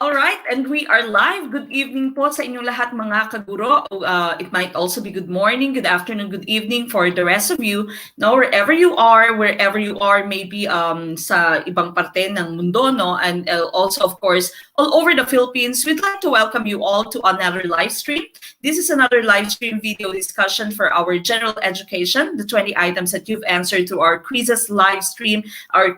Alright, and we are live. Good evening po sa inyong lahat mga kaguro. It might also be good morning, good afternoon, good evening for the rest of you. No, wherever you are, maybe sa ibang parte ng mundo, no, and also of course all over the Philippines. We'd like to welcome you all to another live stream. This is another live stream video discussion for our general education, the 20 items that you've answered to our quizzes live stream, our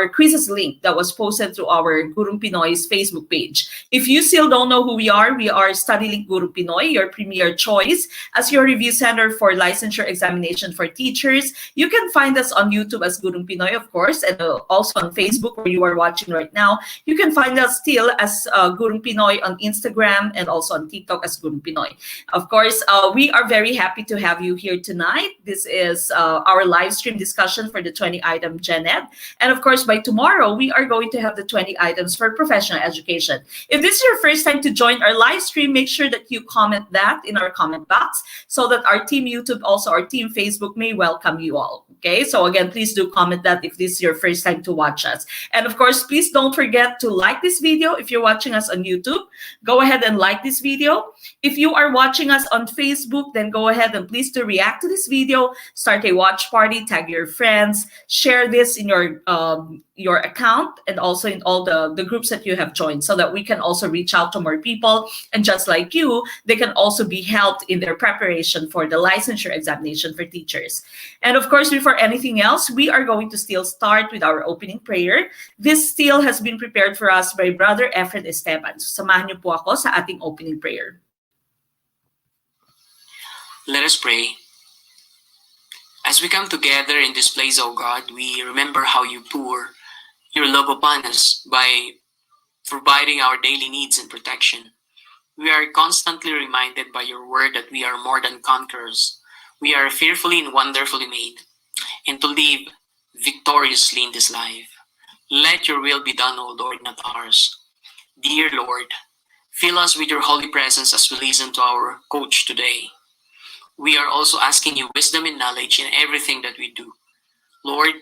quizzes link that was posted to our Gurong Pinoy's Facebook page. If you still don't know who we are StudyLink Guru Pinoy, your premier choice as your review center for licensure examination for teachers. You can find us on YouTube as Guru Pinoy, of course, and also on Facebook where you are watching right now. You can find us still as Guru Pinoy on Instagram and also on TikTok as Guru Pinoy. Of course, we are very happy to have you here tonight. This is our live stream discussion for the 20-item GenEd. And of course, by tomorrow, we are going to have the 20 items for professional education. If this is your first time to join our live stream, make sure that you comment that in our comment box so that our team YouTube, also our team Facebook may welcome you all. Okay, so again, please do comment that if this is your first time to watch us. And of course, please don't forget to like this video. If you're watching us on YouTube, go ahead and like this video. If you are watching us on Facebook, then go ahead and please do react to this video, start a watch party, tag your friends, share this in your account and also in all the groups that you have joined so that we can also reach out to more people. And just like you, they can also be helped in their preparation for the licensure examination for teachers. And of course, before anything else, we are going to still start with our opening prayer. This still has been prepared for us by Brother Efren Esteban. So samahan niyo po ako sa ating opening prayer. Let us pray. As we come together in this place, O God, we remember how you pour your love upon us by providing our daily needs and protection. We are constantly reminded by your word that we are more than conquerors. We are fearfully and wonderfully made, and to live victoriously in this life. Let your will be done, O Lord, not ours. Dear Lord, fill us with your holy presence as we listen to our coach today. We are also asking you wisdom and knowledge in everything that we do. Lord,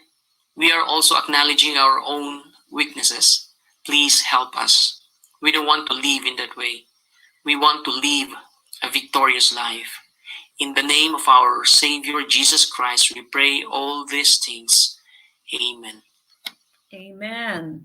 we are also acknowledging our own weaknesses. Please help us. We don't want to live in that way. We want to live a victorious life. In the name of our Savior, Jesus Christ, we pray all these things. Amen. Amen.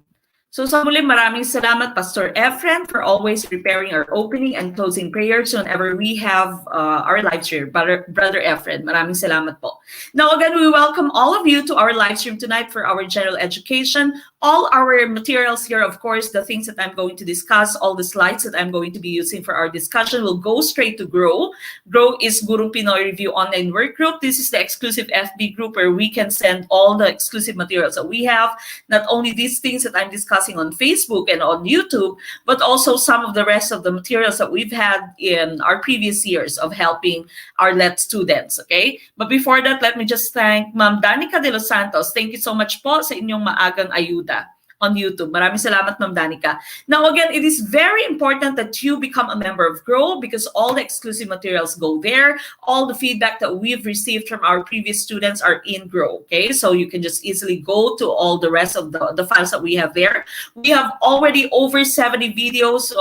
So sa muli, maraming salamat, Pastor Efren, for always preparing our opening and closing prayers whenever we have our live stream. Brother Efren, maraming salamat po. Now again, we welcome all of you to our live stream tonight for our general education. All our materials here, of course, the things that I'm going to discuss, all the slides that I'm going to be using for our discussion will go straight to GROW. GROW is Gurong Pinoy Review Online Work Group. This is the exclusive FB group where we can send all the exclusive materials that we have. Not only these things that I'm discussing on Facebook and on YouTube, but also some of the rest of the materials that we've had in our previous years of helping our LET students, okay? But before that, let me just thank Ma'am Danica de los Santos. Thank you so much po sa inyong maagang ayuda on YouTube. Maraming salamat, Ma'am Danica. Now, again, it is very important that you become a member of GROW because all the exclusive materials go there. All the feedback that we've received from our previous students are in GROW, okay? So you can just easily go to all the rest of the files that we have there. We have already over 70 videos,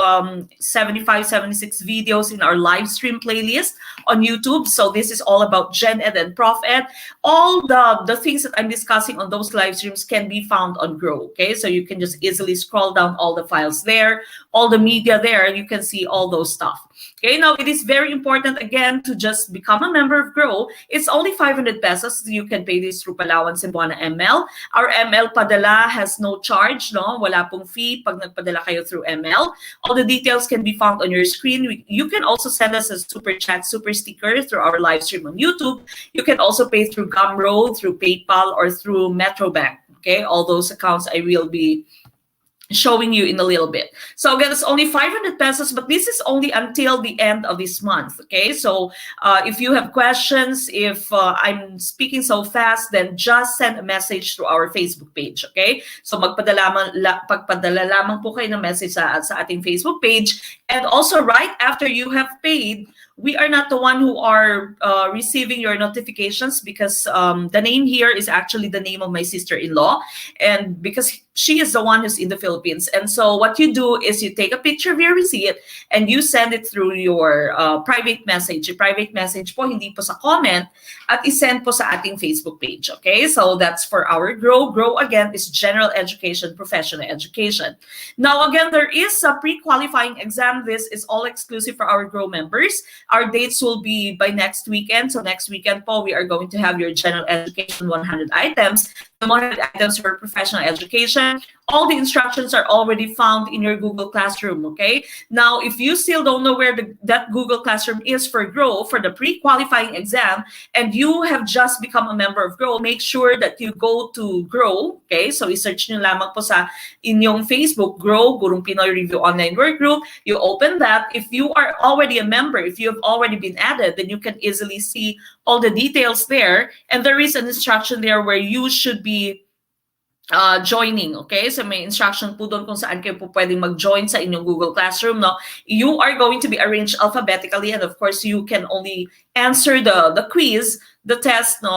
75, 76 videos in our live stream playlist on YouTube. So this is all about GenEd and Prof Ed. All the things that I'm discussing on those live streams can be found on GROW, okay? So you can just easily scroll down all the files there, all the media there, and you can see all those stuff. Okay, now it is very important again to just become a member of GROW. It's only 500 pesos. You can pay this through Palawan Cebuana ML. Our ML padala has no charge, no? Wala pong fee pag nagpadala kayo through ML. All the details can be found on your screen. You can also send us a super chat, super sticker through our live stream on YouTube. You can also pay through Gumroad, through PayPal, or through Metrobank. Okay, all those accounts I will be showing you in a little bit. So again, it's only 500 pesos, but this is only until the end of this month. Okay, so if you have questions, if I'm speaking so fast, then just send a message to our Facebook page. Okay, so pagpadala lamang po kayo ng message sa ating Facebook page. And also right after you have paid, we are not the one who are receiving your notifications, because the name here is actually the name of my sister-in-law, and because she is the one who's in the Philippines. And so what you do is you take a picture of your receipt and you send it through your private message. Yung private message po, hindi po sa comment, at isend po sa ating Facebook page. Okay, so that's for our Grow. Grow again is general education, professional education. Now again, there is a pre-qualifying exam. This is all exclusive for our Grow members. Our dates will be by next weekend. So next weekend po, we are going to have your general education 100 items. The 100 items for professional education. All the instructions are already found in your Google Classroom, okay? Now, if you still don't know where that Google Classroom is for Grow, for the pre-qualifying exam, and you have just become a member of Grow, make sure that you go to Grow, okay? So, i-search nyo lamang po sa inyong Facebook, Grow, Gurong Pinoy Review Online Workgroup. You open that. If you are already a member, if you have already been added, then you can easily see all the details there. And there is an instruction there where you should be joining, okay? So may instruction po doon kung saan kayo po pwedeng mag-join sa inyong Google Classroom, no? You are going to be arranged alphabetically, and of course, you can only answer the quiz, the test, no,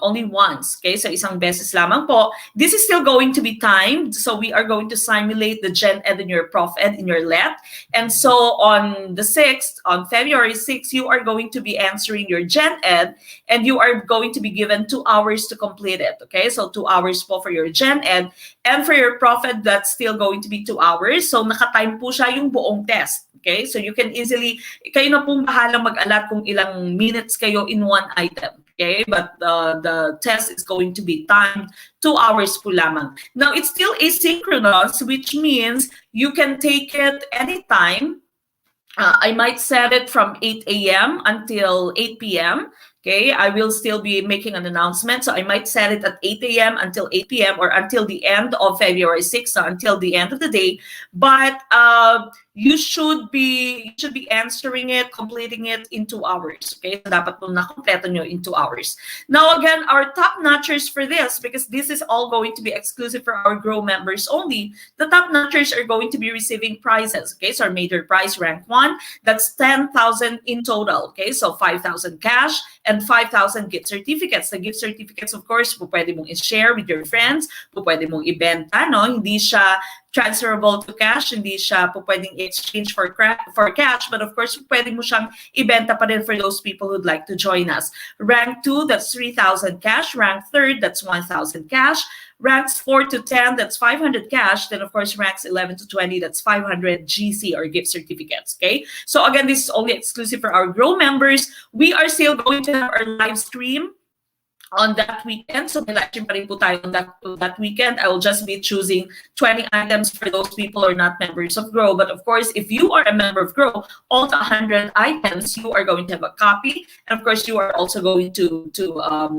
only once, okay? So isang beses lamang po. This is still going to be timed, so we are going to simulate the GenEd in your Prof Ed in your Let. And so on the 6th, on February 6th, you are going to be answering your GenEd, and you are going to be given 2 hours to complete it, okay? So 2 hours po for your GenEd, and for your Prof Ed, that's still going to be 2 hours. So naka-time po siya yung buong test. Okay, so you can easily, kayo na pong bahala mag-alat kung ilang minutes kayo in one item. Okay, but the test is going to be timed 2 hours po lamang. Now, it's still asynchronous, which means you can take it anytime. I might set it from 8 a.m. until 8 p.m. Okay, I will still be making an announcement. So I might set it at 8 a.m. until 8 p.m. or until the end of February 6th, so until the end of the day. But you should be answering it, completing it in 2 hours. Okay, so dapat po nakompleto nyo in 2 hours. Now again, our top notchers for this, because this is all going to be exclusive for our Grow members only, the top notchers are going to be receiving prizes. Okay, so our major prize, rank 1, that's 10,000 in total. Okay, so 5,000 cash and 5,000 gift certificates. The gift certificates, of course, po pwede mong i-share with your friends, po pwede mong ibenta, no? Hindi siya transferable to cash, hindi siya po pwedeng exchange for cash, but of course, pwede mo siyang ibenta pa rin for those people who'd like to join us. Rank 2, that's 3,000 cash. Rank 3, that's 1,000 cash. Ranks 4 to 10, that's 500 cash. Then, of course, ranks 11 to 20, that's 500 GC or gift certificates, okay? So, again, this is only exclusive for our Grow members. We are still going to have our live stream on that weekend. So may live stream pa rin po tayo on that weekend. I will just be choosing 20 items for those people who are not members of Grow. But of course, if you are a member of Grow, all the 100 items, you are going to have a copy. And of course, you are also going to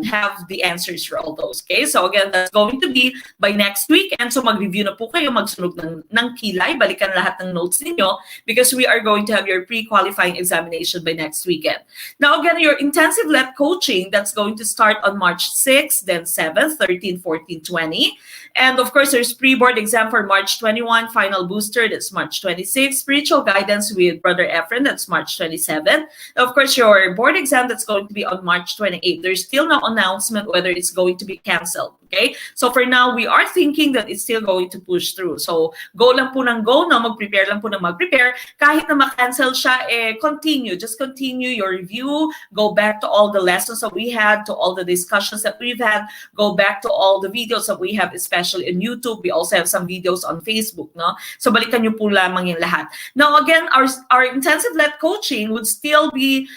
have the answers for all those. Okay, so again, that's going to be by next week. And so mag-review na po kayo, magsunog ng kilay, balikan lahat ng notes ninyo, because we are going to have your pre-qualifying examination by next weekend. Now again, your intensive LET coaching, that's going to start on March 6th, then 7th, 13th, 14th, 20. And of course, there's pre-board exam for March 21, final booster, that's March 26. Spiritual guidance with Brother Efren, that's March 27. Of course, your board exam, that's going to be on March 28. There's still no announcement whether it's going to be canceled. Okay? So for now, we are thinking that it's still going to push through. So go lang po ng go, no? Mag-prepare lang po ng mag-prepare. Kahit na ma-cancel siya, continue. Just continue your review. Go back to all the lessons that we had, to all the discussions that we've had. Go back to all the videos that we have, especially on YouTube. We also have some videos on Facebook, no? So balikan niyo po lamang yung lahat. Now again, our intensive LET coaching would still be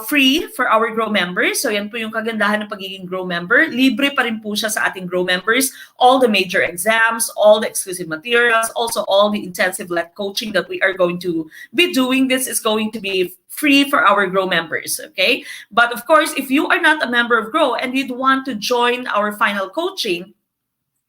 free for our Grow members. So yan po yung kagandahan ng pagiging Grow member. Libre pa rin po siya sa ating Grow members. All the major exams, all the exclusive materials, also all the intensive LET coaching that we are going to be doing. This is going to be free for our Grow members, okay? But of course, if you are not a member of Grow and you'd want to join our final coaching,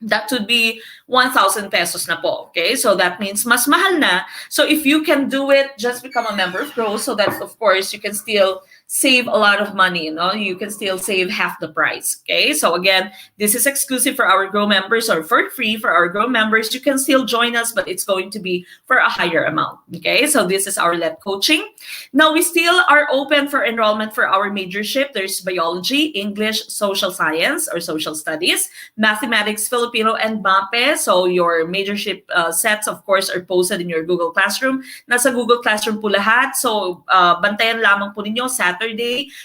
that would be 1,000 pesos na po, okay? So that means mas mahal na. So if you can do it, just become a member of Grow, so that of course you can still save a lot of money. You can still save half the price. Okay, so again, this is exclusive for our Grow members, or for free for our Grow members. You can still join us, but it's going to be for a higher amount. Okay, so this is our LET coaching. Now we still are open for enrollment for our majorship. There's biology, English, social science or social studies, mathematics, Filipino, and MAPE. So your majorship sets, of course, are posted in your Google Classroom. Nasa Google Classroom po lahat. So bantayan lamang po ninyo Saturday.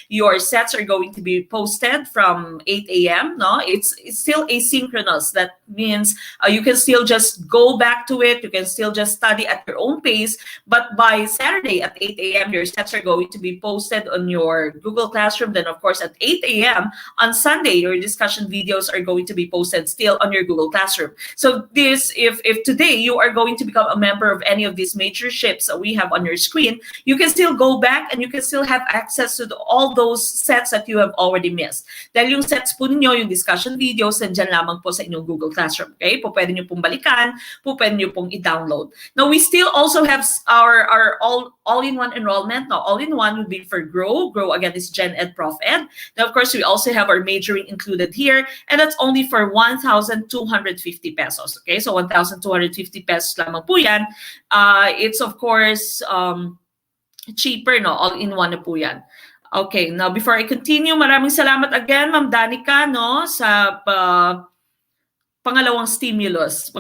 Your sets are going to be posted from 8 a.m. No, it's still asynchronous. That means you can still just go back to it. You can still just study at your own pace. But by Saturday at 8 a.m., your sets are going to be posted on your Google Classroom. Then, of course, at 8 a.m. on Sunday, your discussion videos are going to be posted still on your Google Classroom. So this, if today you are going to become a member of any of these majorships that we have on your screen, you can still go back and you can still have access to all those sets that you have already missed. Dahil yung sets po ninyo, yung discussion videos, nandyan lamang po sa inyong Google Classroom. Okay? Po pwede nyo pong balikan, po pwede nyo pong i-download. Now, we still also have our all-in-one enrollment. Now, all-in-one would be for Grow. Grow, again, is GenEd, Prof Ed. Now, of course, we also have our majoring included here, and that's only for 1,250 pesos. Okay, so 1,250 pesos lamang po yan. It's, of course, cheaper, no? All-in-one na po yan. Okay, now before I continue, maraming salamat again, Ma'am Danica, no, sa pangalawang stimulus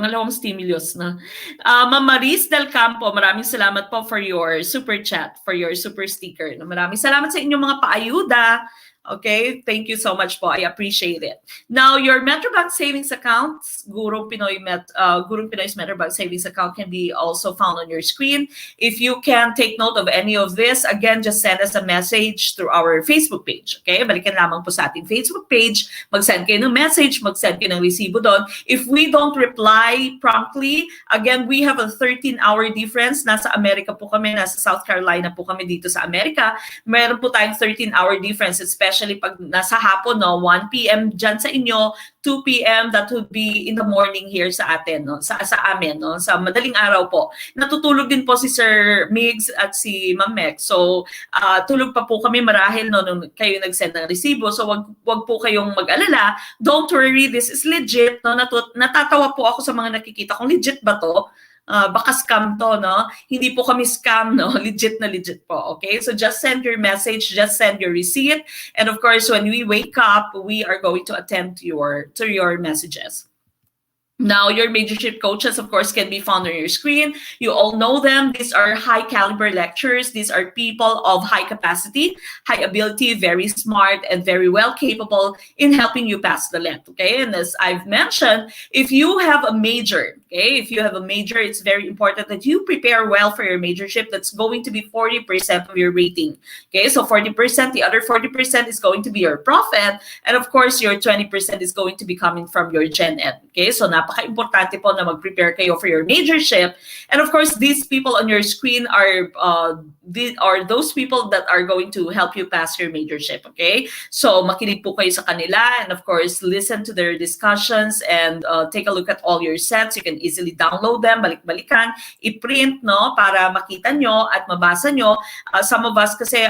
na. Ma'am Maris Del Campo, maraming salamat po for your super chat, for your super sticker. Maraming salamat sa inyong mga paayuda. Okay, thank you so much po. I appreciate it. Now, your Metrobank savings accounts, Gurong Pinoy's Metrobank savings account can be also found on your screen. If you can take note of any of this, again, just send us a message through our Facebook page. Okay, balikan lamang po sa ating Facebook page. Mag-send kayo ng message, mag-send kayo ng resibo doon. If we don't reply promptly, again, we have a 13-hour difference. Nasa Amerika po kami, nasa South Carolina po kami dito sa Amerika. Meron po tayong 13-hour difference, especially pag nasa hapon, no, 1 p.m. dyan sa inyo, 2 p.m. that would be in the morning here sa atin, no, sa amin, no, sa madaling araw po. Natutulog din po si Sir Migs at si Ma'am Mek. So, tulog pa po kami marahil, no, nung kayo nag-send ng resibo. So, wag po kayong mag-alala. Don't worry, this is legit, no. Natatawa po ako sa mga nakikita kung legit ba to. Baka scam to, no? Hindi po kami scam, no? Legit na legit po, okay? So just send your message, just send your receipt, and of course, when we wake up, we are going to attend to your messages. Now, your majorship coaches, of course, can be found on your screen. You all know them. These are high caliber lecturers. These are people of high capacity, high ability, very smart, and very well capable in helping you pass the LET. Okay, and as I've mentioned, if you have a major, okay, if you have a major, it's very important that you prepare well for your majorship. That's going to be 40% of your rating. Okay, so 40%, the other 40% is going to be your Prof Ed, and of course, your 20% is going to be coming from your GenEd. Okay, so napaka-importante po na mag-prepare kayo for your majorship. And of course, these people on your screen are those people that are going to help you pass your majorship, okay? So makinig po kayo sa kanila, and of course, listen to their discussions and take a look at all your sets. You can easily download them, balik-balikan, i-print, no, para makita nyo at mabasa nyo. Some of us kasi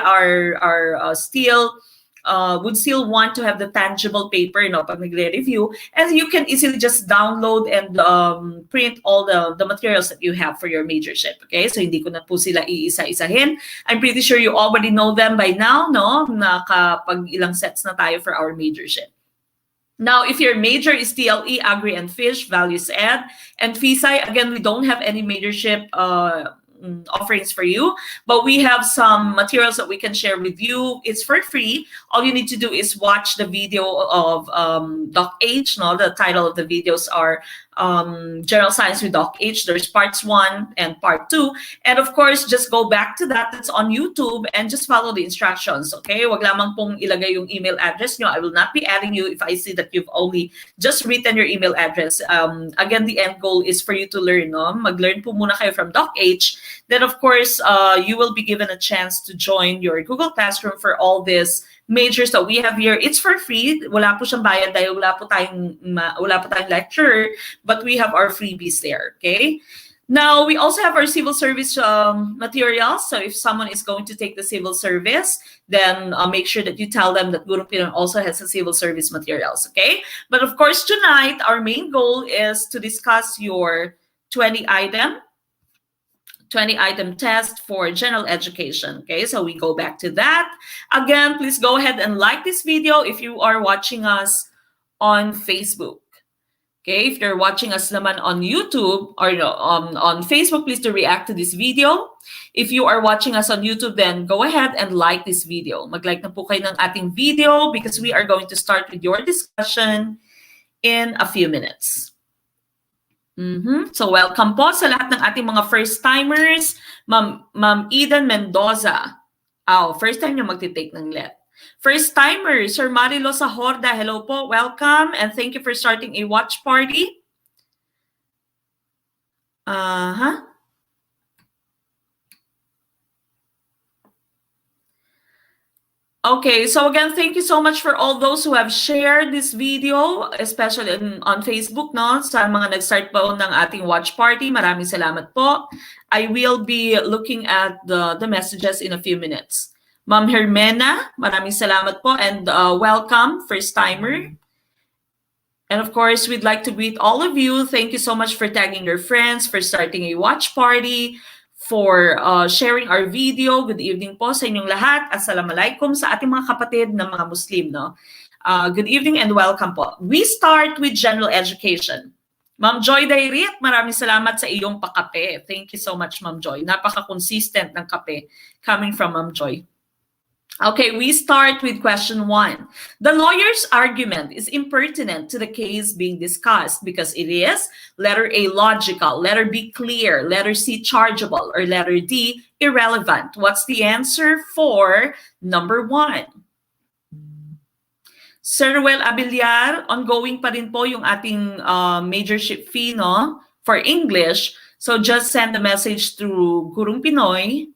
would still want to have the tangible paper, no, pag nagre-review, and you can easily just download and print all the materials that you have for your majorship, okay? So hindi ko na po sila iisa-isahin. I'm pretty sure you already know them by now, no? Nakapag ilang sets na tayo for our majorship. Now, if your major is TLE, Agri and Fish, Values Ed, and FISAI, again, we don't have any majorship offerings for you, but we have some materials that we can share with you. It's for free. All you need to do is watch the video of Doc H. No, the title of the videos are General Science with Doc H. There's parts 1 and part 2, and of course, just go back to that. That's on YouTube, and just follow the instructions. Okay, wag lamang pong ilagay yung email address nyo. I will not be adding you if I see that you've only just written your email address. Again, the end goal is for you to learn. No, mag-learn po muna kayo from Doc H. Then, of course, you will be given a chance to join your Google Classroom for all this majors that we have here. It's for free. Wala po siyang bayad dahil wala po tayong lecturer, but we have our freebies there, okay? Now, we also have our civil service materials. So if someone is going to take the civil service, then make sure that you tell them that Gurong Pinoy also has the civil service materials, okay? But of course, tonight, our main goal is to discuss your 20-item test for general education, okay? So we go back to that. Again, please go ahead and like this video if you are watching us on Facebook. Okay, if you're watching us naman on YouTube or on Facebook, please do react to this video. If you are watching us on YouTube, then go ahead and like this video. Mag-like na po kayo ng ating video because we are going to start with your discussion in a few minutes. So welcome po sa lahat ng ating mga first-timers. Ma'am Eden Mendoza. First time niyo magtitake ng LET. First-timer, Sir Marilo Sahorda, hello po, welcome, and thank you for starting a watch party. Okay, so again, thank you so much for all those who have shared this video, especially on Facebook, no? Sa mga nag-start po ng ating watch party, maraming salamat po. I will be looking at the messages in a few minutes. Ma'am Hermena, maraming salamat po and welcome, first-timer. And of course, we'd like to greet all of you. Thank you so much for tagging your friends, for starting a watch party, for sharing our video. Good evening po sa inyong lahat. Assalamualaikum sa ating mga kapatid na mga Muslim, no? Good evening and welcome po. We start with general education. Ma'am Joy Dairit, maraming salamat sa iyong pakape. Thank you so much, Ma'am Joy. Napaka-consistent ng kape coming from Ma'am Joy. Okay, we start with question 1. The lawyer's argument is impertinent to the case being discussed because it is letter A, logical, letter B, clear, letter C, chargeable, or letter D, irrelevant. What's the answer for number 1? Sir Ruel Abiliar, ongoing pa rin po yung ating majorship fee, no, for English. So just send the message through Gurong Pinoy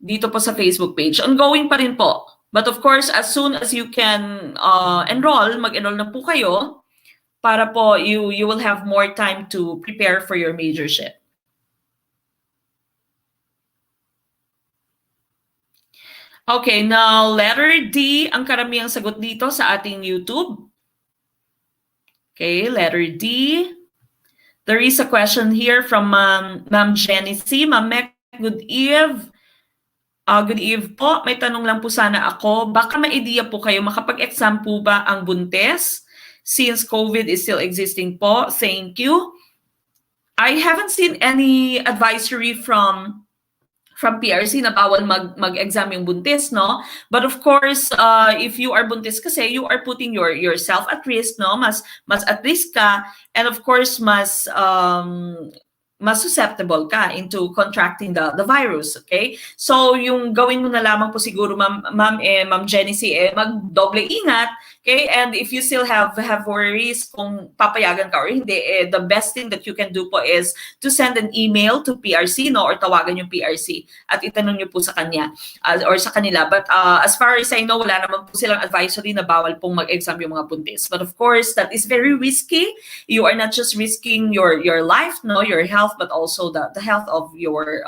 dito po sa Facebook page. Ongoing pa rin po. But of course, as soon as you can enroll, mag-enroll na po kayo para po you will have more time to prepare for your majorship. Okay, now letter D, ang karamihang sagot dito sa ating YouTube. Okay, letter D. There is a question here from Ma'am Jenny C. Ma'am Mek, good eve. Good eve po. May tanong lang po sana ako. Baka may idea po kayo, makapag-exam po ba ang buntes? Since COVID is still existing po. Thank you. I haven't seen any advisory from PRC na bawal mag-exam yung buntis, no? But of course, if you are buntis kasi, you are putting yourself at risk, no? Mas at risk ka. And of course, mas susceptible ka into contracting the virus, okay? So, yung gawin mo na lamang po siguro, Ma'am Jenny C, mag-doble ingat, okay? And if you still have worries kung papayagan ka or hindi, the best thing that you can do po is to send an email to PRC, no? Or tawagan yung PRC at itanong nyo po sa kanya or sa kanila. But as far as I know, wala naman po silang advisory na bawal pong mag-exam yung mga buntis. But of course, that is very risky. You are not just risking your life, no? Your health, but also the health of your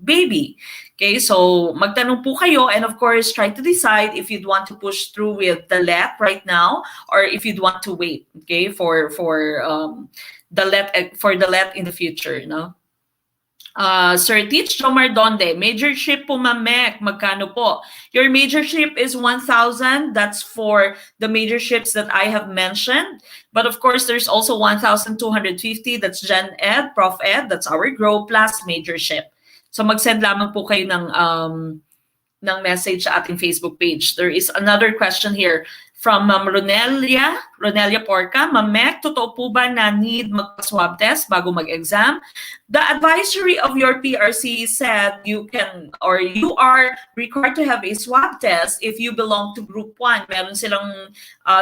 baby. Okay, so magtanong po kayo, and of course try to decide if you'd want to push through with the LET right now or if you'd want to wait, okay, for the LET in the future, no? Sir Teach Jomar Donde, majorship po Mamek, magkano po? Your majorship is 1,000. That's for the majorships that I have mentioned. But of course, there's also 1,250. That's GenEd, Prof Ed. That's our Grow Plus majorship. So mag-send lamang po kayo ng message sa ating Facebook page. There is another question here from Ma'am Ronelia Porca. Ma'am Mek, totoo po ba na need mag-swab test bago mag-exam? The advisory of your PRC said you can or you are required to have a swab test if you belong to group 1. Meron silang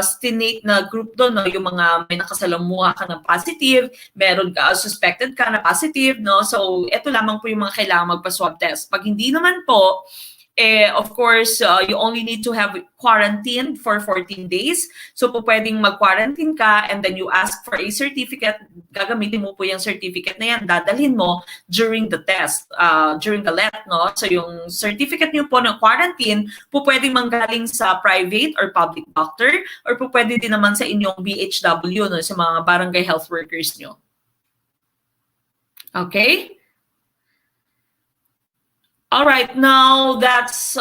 stinate na group doon, no? Yung mga may nakasalamuha ka na positive, meron ka suspected ka na positive, no? So ito lamang po yung mga kailangan magpa-swab test. Pag hindi naman po, of course, you only need to have quarantined for 14 days. So po pwedeng mag-quarantine ka and then you ask for a certificate. Gagamitin mo po yung certificate na yan. Dadalhin mo during the test, during the let, no? So yung certificate niyo po ng quarantine, po pwedeng manggaling sa private or public doctor or po pwede din naman sa inyong BHW, no? Sa mga barangay health workers nyo. Okay? All right, now that's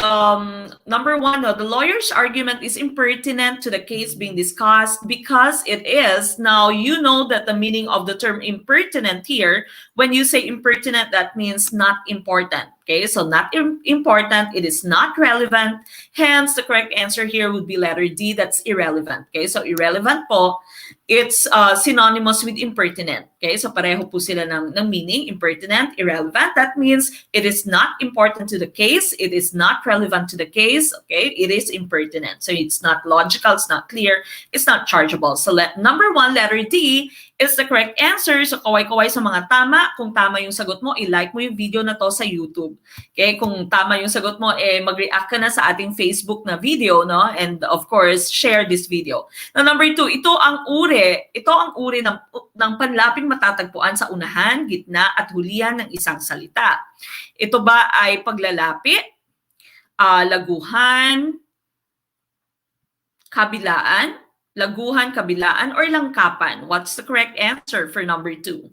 number one. The lawyer's argument is impertinent to the case being discussed because it is. Now, you know that the meaning of the term impertinent here, when you say impertinent, that means not important. Okay, so not important, it is not relevant. Hence, the correct answer here would be letter D, that's irrelevant. Okay, so irrelevant po, it's synonymous with impertinent. Okay, so pareho po sila ng meaning, impertinent, irrelevant. That means it is not important to the case, it is not relevant to the case, okay, it is impertinent. So it's not logical, it's not clear, it's not chargeable. So number one, letter D, is the correct answer. So kaway-kaway sa mga tama. Kung tama yung sagot mo, i-like mo yung video na to sa YouTube. Okay? Kung tama yung sagot mo, mag-react ka na sa ating Facebook na video, no? And of course, share this video. Now, number two, ito ang uri ng panlaping matatagpuan sa unahan, gitna, at hulihan ng isang salita. Ito ba ay paglalapi, laguhan, kabilaan, or langkapan? What's the correct answer for number two?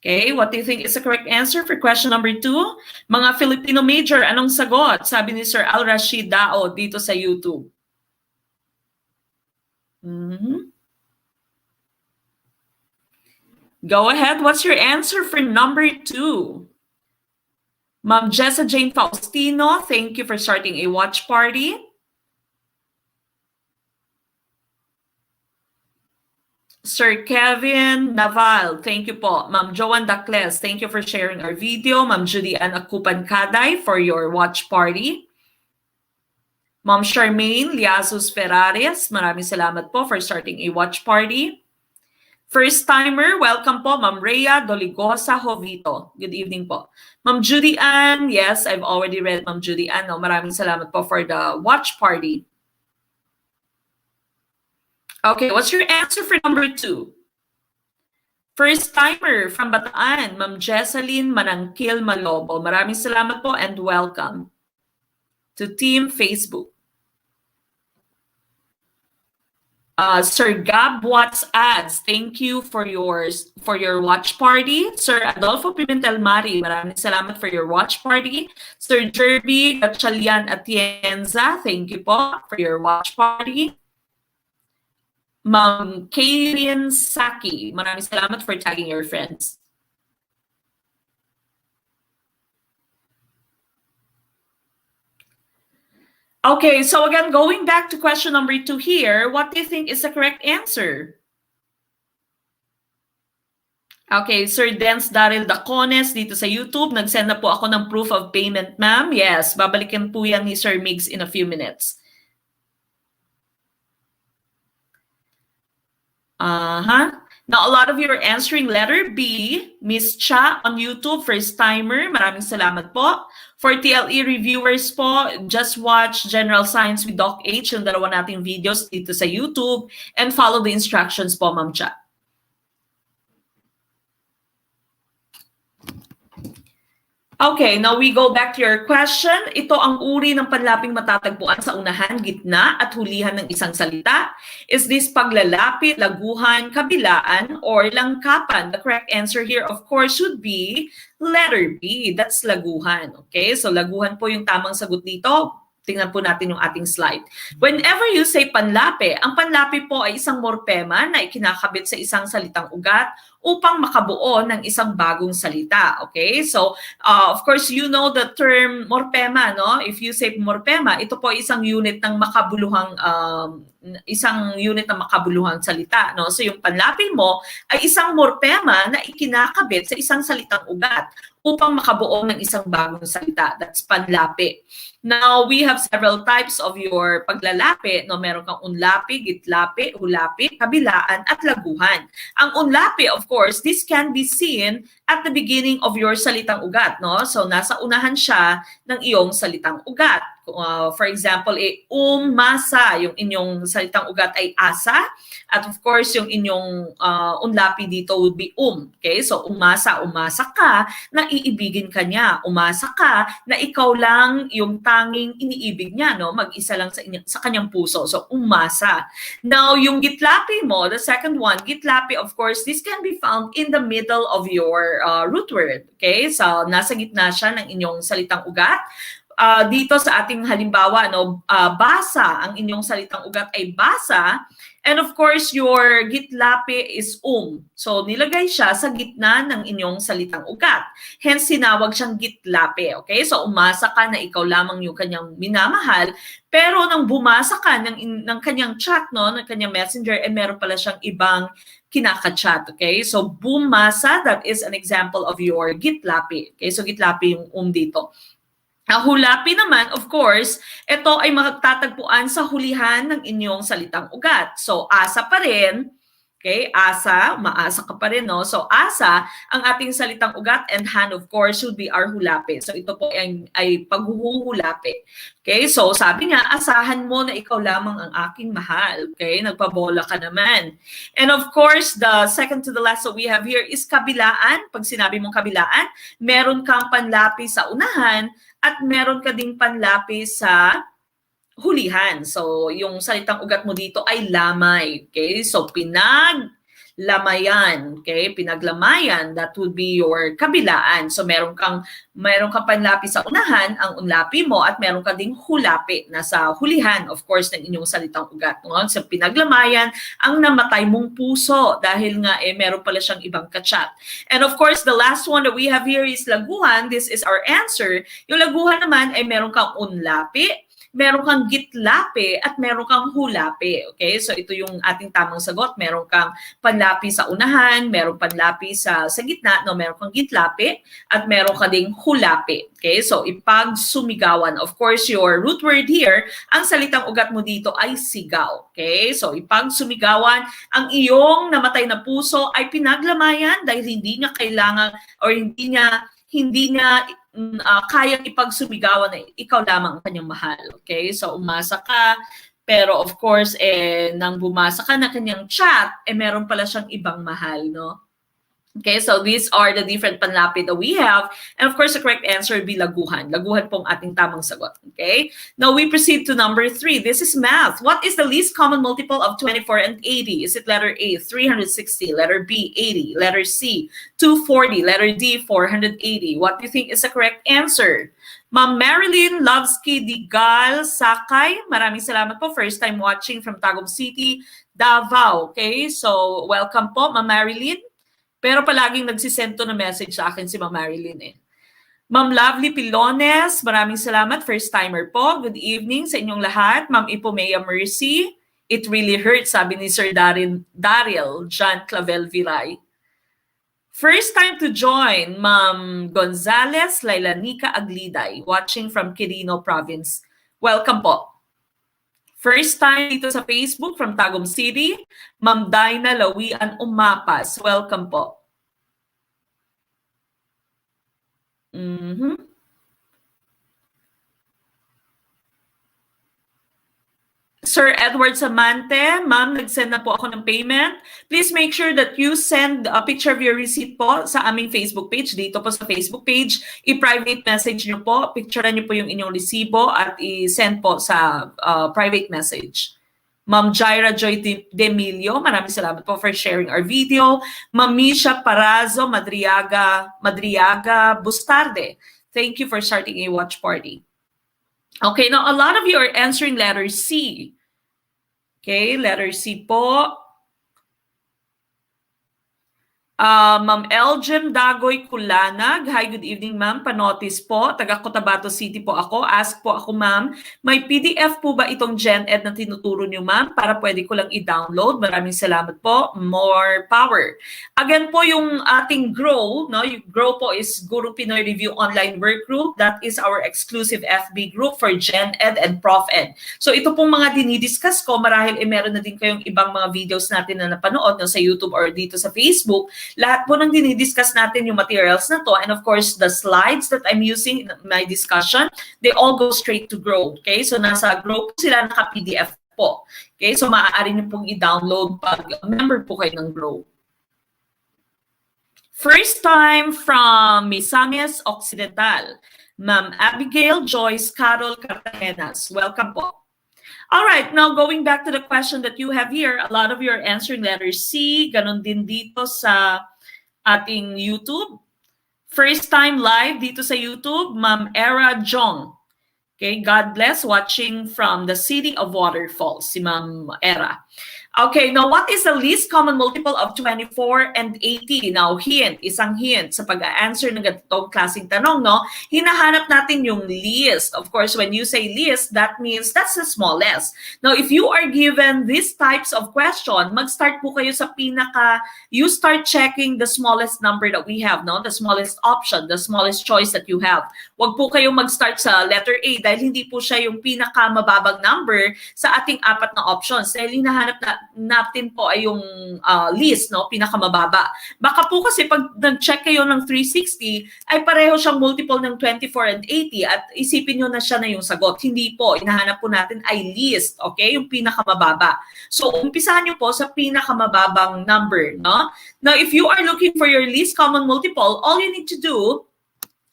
Okay, what do you think is the correct answer for question number two? Mga Filipino major, anong sagot? Sabi ni Sir Al Rashid Dao dito sa YouTube. Go ahead, what's your answer for number two? Ma'am Jessa Jane Faustino, thank you for starting a watch party. Sir Kevin Naval, thank you po. Ma'am Joan Dacles, thank you for sharing our video. Ma'am Judy Ann Akupan Kaday for your watch party. Ma'am Charmaine Liazos Ferrares, maraming salamat po for starting a watch party. First timer, welcome po. Ma'am Rhea Doligosa Jovito, good evening po. Ma'am Judy Ann, yes, I've already read Ma'am Judy Ann. No, maraming salamat po for the watch party. Okay, what's your answer for number two? First timer from Bataan, Ma'am Jesseline Manangkil Malobo. Maraming salamat po and welcome to Team Facebook. Sir Gab Watts Ads, thank you for your watch party. Sir Adolfo Pimentel Mari, maraming salamat for your watch party. Sir Jerby Gatchalian Atienza, thank you po for your watch party. Ma'am Kaylin Saki, maraming salamat for tagging your friends. Okay, so again, going back to question number two here, what do you think is the correct answer? Okay, Sir Dance Daryl Dacones dito sa YouTube, nag-send na po ako ng proof of payment, ma'am. Yes, babalikan po yan ni Sir Migs in a few minutes. Now, a lot of you are answering letter B. Miss Cha on YouTube, first timer. Maraming salamat po. For TLE reviewers po, just watch General Science with Doc H, yung dalawa nating videos dito sa YouTube, and follow the instructions po, Ma'am Cha. Okay, now we go back to your question. Ito ang uri ng panlaping matatagpuan sa unahan, gitna, at hulihan ng isang salita. Is this paglalapit, laguhan, kabilaan, or langkapan? The correct answer here, of course, should be letter B. That's laguhan. Okay, so laguhan po yung tamang sagot dito. Tingnan po natin yung ating slide. Whenever you say panlapi, ang panlapi po ay isang morpema na ikinakabit sa isang salitang ugat upang makabuo ng isang bagong salita. Okay? So, of course, you know the term morpema, no? If you say morpema, ito po ay isang unit ng makabuluhang isang unit na makabuluhang salita, no? So yung panlapi mo ay isang morpema na ikinakabit sa isang salitang ugat upang makabuo ng isang bagong salita. That's panlapi. Now, we have several types of your paglalapi. No? Meron kang unlapi, gitlapi, hulapi, kabilaan, at laguhan. Ang unlapi, of course, this can be seen at the beginning of your salitang ugat. No? So, nasa unahan siya ng iyong salitang ugat. For example, umasa, yung inyong salitang ugat ay asa. At of course, yung inyong unlapi dito would be Okay? So, umasa ka na iibigin ka niya. Umasa ka na ikaw lang yung tanging iniibig niya, no? Mag-isa lang sa kanyang puso. So, umasa. Now, yung gitlapi mo, the second one, gitlapi, of course, this can be found in the middle of your root word. Okay? So, nasa gitna siya ng inyong salitang ugat. Dito sa ating halimbawa, no, basa, ang inyong salitang ugat ay basa. And of course, your gitlapi is So, nilagay siya sa gitna ng inyong salitang ugat. Hence, sinawag siyang gitlapi. Okay? So, umasa ka na ikaw lamang yung kanyang minamahal. Pero nang bumasa ka ng kanyang chat, no, ng kanyang messenger, meron pala siyang ibang kinaka-chat. Okay? So, bumasa, that is an example of your gitlapi. Okay? So, gitlapi yung dito. Ang hulapi naman, of course, ito ay magtatagpuan sa hulihan ng inyong salitang ugat. So, asa pa rin. Okay? Asa, umaasa ka pa rin, no? So, asa, ang ating salitang ugat, and han, of course, should be our hulapi. So, ito po ay paghuhulapi. Okay? So, sabi nga, asahan mo na ikaw lamang ang aking mahal. Okay? Nagpabola ka naman. And of course, the second to the last that we have here is kabilaan. Pag sinabi mong kabilaan, meron kang panlapi sa unahan, at meron ka ding panlapi sa hulihan. So, yung salitang ugat mo dito ay lamay. Okay? So, pinaglamayan. Okay? Pinaglamayan, that would be your kabilaan. So, meron kang panlapi sa unahan, ang unlapi mo, at meron ka ding hulapi na sa hulihan, of course, ng inyong salitang ugat. No? So, pinaglamayan ang namatay mong puso dahil nga meron pala siyang ibang kachat. And of course, the last one that we have here is laguhan. This is our answer. Yung laguhan naman ay meron kang unlapi, meron kang gitlapi, at meron kang hulapi. Okay? So, ito yung ating tamang sagot. Meron kang panlapi sa unahan, meron panlapi sa gitna, no? Meron kang gitlapi, at meron ka ding hulapi. Okay? So, ipagsumigawan. Of course, your root word here, ang salitang ugat mo dito ay sigaw. Okay? So, ipagsumigawan, ang iyong namatay na puso ay pinaglamayan dahil hindi niya kailangan or hindi niya kayang ipagsumigawan na ikaw lamang ang kanyang mahal. Okay? So, umasa ka, pero of course, nang bumasa ka na kanyang chat, meron pala siyang ibang mahal, no? Okay, so these are the different panlapi that we have. And of course, the correct answer would be laguhan. Laguhan pong ating tamang sagot. Okay? Now, we proceed to number 3. This is math. What is the least common multiple of 24 and 80? Is it letter A, 360, letter B, 80, letter C, 240, letter D, 480? What do you think is the correct answer? Ma'am Marilyn Lovsky Digal Sakay, maraming salamat po. First time watching from Tagum City, Davao. Okay, so welcome po, Ma'am Marilyn. Pero palaging nagsisento na message sa akin si Ma'am Marilyn Ma'am Lovely Pilones, maraming salamat. First timer po. Good evening sa inyong lahat. Ma'am Ipomea Mercy, it really hurts, sabi ni Sir Daryl John Clavel Viray. First time to join, Ma'am Gonzales Lailanica Agliday, watching from Quirino Province. Welcome po. First time dito sa Facebook from Tagum City, Ma'am Dina Lawian Umapas. Welcome po. Sir Edward Samante, ma'am, nag-send na po ako ng payment. Please make sure that you send a picture of your receipt po sa aming Facebook page. Dito po sa Facebook page, i-private message nyo po. Picturean nyo po yung inyong resibo at i-send po sa private message. Ma'am Jaira Joy Demilio, maraming salamat po for sharing our video. Ma'am Misha Parazo Madriaga Bustarde, thank you for starting a watch party. Okay, now a lot of you are answering letter C. Okay, letter C po. Ma'am Elgem Dagoy Kulanag. Hi, good evening, ma'am. Panotis po. Taga Cotabato City po ako. Ask po ako, ma'am. May PDF po ba itong GenEd na tinuturo niyo, ma'am? Para pwede ko lang i-download. Maraming salamat po. More power. Again po, yung ating GROW, no? Yung GROW po is Guru Pinoy Review Online Work Group. That is our exclusive FB group for GenEd and Prof Ed. So ito pong mga dinidiscuss ko, marahil meron na din kayong ibang mga videos natin na napanood no, sa YouTube or dito sa Facebook. Lahat po ng dinidiscuss natin yung materials na to, and of course, the slides that I'm using in my discussion, they all go straight to GROW. Okay? So nasa GROW po sila naka-PDF po. Okay? So maaari niyo pong i-download pag member po kayo ng GROW. First time from Misamis Occidental, Ma'am Abigail Joyce Carol Cartagenas. Welcome po. All right, now going back to the question that you have here, a lot of you are answering letter C, ganon din dito sa ating YouTube. First time live dito sa YouTube, Ma'am Era Jong. Okay, God bless, watching from the city of Waterfalls, si Ma'am Era. Okay, now what is the least common multiple of 24 and 80? Now, isang hint sa pag-answer ng ganitong klaseng tanong, no? Hinahanap natin yung least. Of course, when you say least, that means that's the smallest. Now, if you are given these types of question, mag-start po kayo sa you start checking the smallest number that we have, no? The smallest option, the smallest choice that you have. Huwag po kayo mag-start sa letter A dahil hindi po siya yung pinakamababang number sa ating apat na options. Dahil hinahanap natin po ay yung least, no? Pinakamababa. Baka po kasi pag nag-check kayo ng 360, ay pareho siyang multiple ng 24 and 80 at isipin nyo na siya na yung sagot. Hindi po. Hinahanap po natin ay least, okay? Yung pinakamababa. So, umpisahan nyo po sa pinakamababang number, no? Now, if you are looking for your least common multiple, all you need to do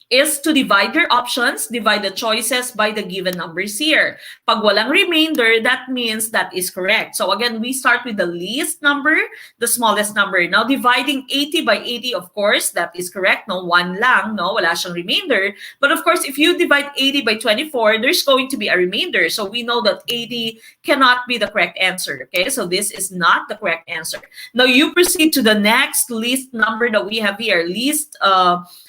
is to divide your options, divide the choices by the given numbers here. Pag walang remainder, that means that is correct. So again, we start with the least number, the smallest number. Now, dividing 80 by 80, of course, that is correct. No, 1 lang, no, wala siyang remainder. But of course, if you divide 80 by 24, there's going to be a remainder. So we know that 80 cannot be the correct answer. Okay, so this is not the correct answer. Now, you proceed to the next least number that we have here.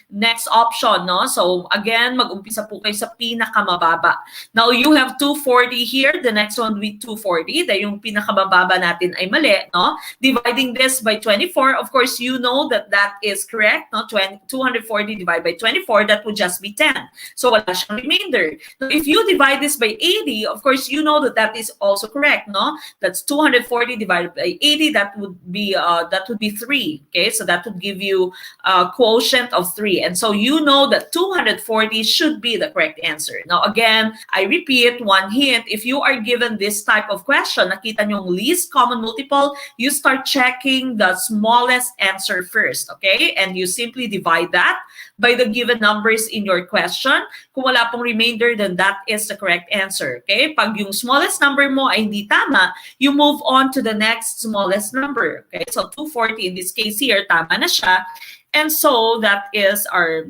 Next option, no? So, again, mag-umpisa po kayo sa pinakamababa. Now, you have 240 here. The next one with 240. Dahil yung pinakamababa natin ay mali, no? Dividing this by 24, of course, you know that that is correct, no? 240 divided by 24, that would just be 10. So, wala siyang remainder. Now, if you divide this by 80, of course, you know that that is also correct, no? That's 240 divided by 80. That would be 3. Okay, so that would give you a quotient of 3. And so you know that 240 should be the correct answer. Now again, I repeat, one hint, if you are given this type of question, nakita nyo yung least common multiple, you start checking the smallest answer first, okay? And you simply divide that by the given numbers in your question. Kung wala pong remainder, then that is the correct answer, okay? Pag yung smallest number mo ay hindi tama, you move on to the next smallest number, okay? So 240 in this case here, tama na siya. And so, that is our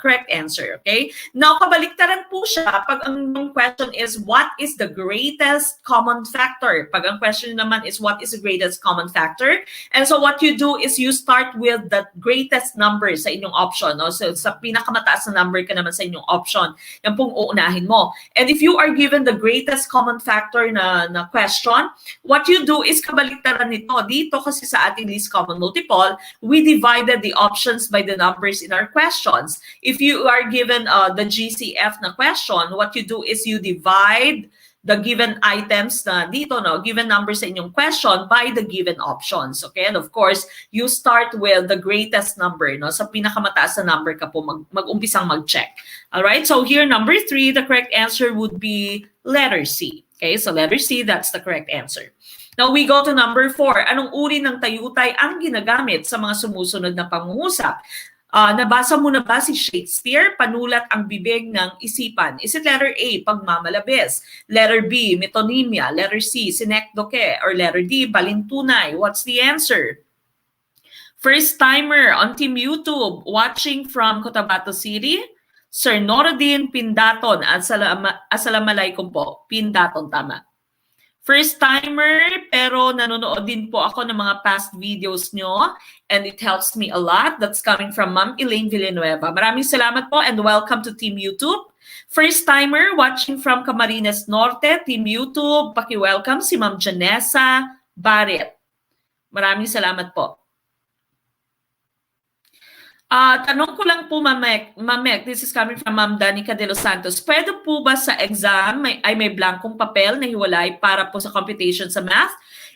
correct answer, okay? Now, kabaliktaran po siya pag ang question is, what is the greatest common factor? Pag ang question naman is, what is the greatest common factor? And so, what you do is you start with the greatest number sa inyong option. No? So, sa pinakamataas na number ka naman sa inyong option, yan pong uunahin mo. And if you are given the greatest common factor na question, what you do is kabaliktaran nito. Dito kasi sa ating least common multiple, we divided the options by the numbers in our questions. If you are given the GCF na question, what you do is you divide the given items na dito, no, given numbers sa inyong question by the given options. Okay? And of course, you start with the greatest number. No? Sa pinakamataas na number ka po mag-umpisang mag-check. Alright? So here, number 3, the correct answer would be letter C. Okay? So letter C, that's the correct answer. Now, we go to number 4. Anong uri ng tayutay ang ginagamit sa mga sumusunod na pangungusap? Nabasa mo na ba si Shakespeare? Panulat ang bibig ng isipan. Is it letter A, pagmamalabis? Letter B, metonymia? Letter C, sinekdoke? Or letter D, balintunay? What's the answer? First timer on Team YouTube watching from Cotabato City, Sir Norodin Pindaton. Assalamualaikum po. Pindaton, tama. First timer, pero nanonood din po ako ng mga past videos nyo and it helps me a lot. That's coming from Ma'am Elaine Villanueva. Maraming salamat po and welcome to Team YouTube. First timer watching from Camarines Norte, Team YouTube, paki-welcome si Ma'am Janessa Barret. Maraming salamat po. Tanong ko lang po, Mamek, this is coming from Ma'am Danica de los Santos. Pwede po ba sa exam may blankong papel na hiwalay para po sa computation sa math?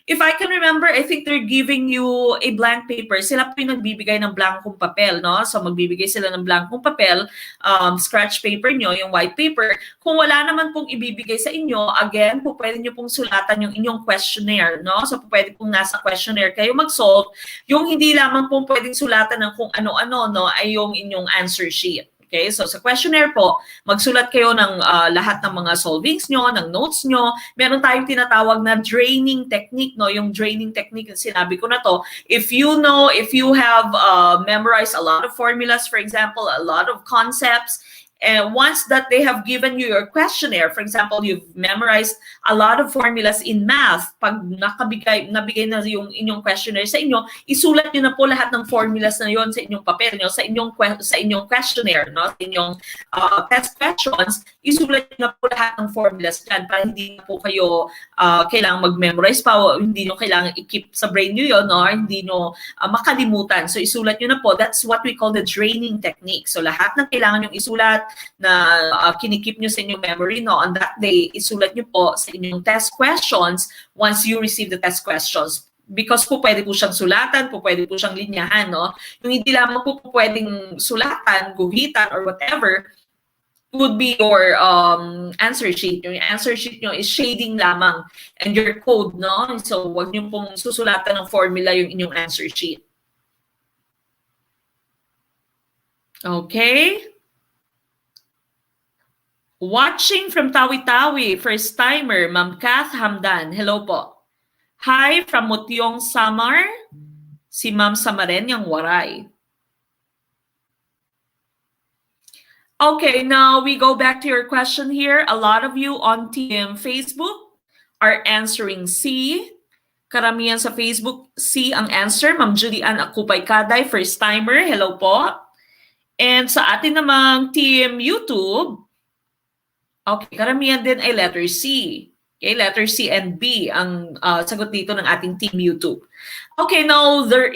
If I can remember, I think they're giving you a blank paper. Sila po yung nagbibigay ng blankong papel, no? So magbibigay sila ng blankong papel, scratch paper nyo, yung white paper. Kung wala naman pong ibibigay sa inyo, again, po pwede nyo pong sulatan yung inyong questionnaire, no? So pwede pong nasa questionnaire kayo mag-solve. Yung hindi lamang pong pwedeng sulatan ng kung ano-ano, no, ay yung inyong answer sheet. Okay, so sa questionnaire po, magsulat kayo ng lahat ng mga solvings nyo, ng notes nyo. Meron tayong tinatawag na draining technique, no? Yung draining technique, sinabi ko na to. If you have memorized a lot of formulas, for example, a lot of concepts, and once that they have given you your questionnaire, for example, you've memorized a lot of formulas in math, pag nabigay na yung inyong questionnaire sa inyo, isulat nyo na po lahat ng formulas na yon sa inyong papel nyo, sa inyong questionnaire, no? Sa inyong test questions, isulat nyo na po lahat ng formulas dyan para hindi na po kayo kailangang mag-memorize pa, hindi nyo kailangan i-keep sa brain nyo yun, no? Hindi nyo makalimutan. So isulat nyo na po. That's what we call the draining technique. So lahat ng kailangan yung isulat na kinikip nyo sa inyong memory, no, on that day, isulat nyo po sa inyong test questions once you receive the test questions. Because po pwede po siyang sulatan, po pwede po siyang linyahan, no? Yung hindi lamang po pwedeng sulatan, guhitan, or whatever, would be your answer sheet. Yung answer sheet nyo is shading lamang and your code, no? So, wag nyo pong susulatan ng formula yung inyong answer sheet. Okay? Watching from Tawi-Tawi, first timer, Ma'am Kath Hamdan. Hello po. Hi from Mutyong Samar, si Ma'am Samaren yang Waray. Okay, now we go back to your question here. A lot of you on Team Facebook are answering C. Karamihan sa Facebook, C ang answer. Ma'am Julian Akupay-Kaday, first timer. Hello po. And sa atin namang Team YouTube, okay, karamihan din ay letter C. Okay, letter C and B ang sagot dito ng ating Team YouTube. Okay, now there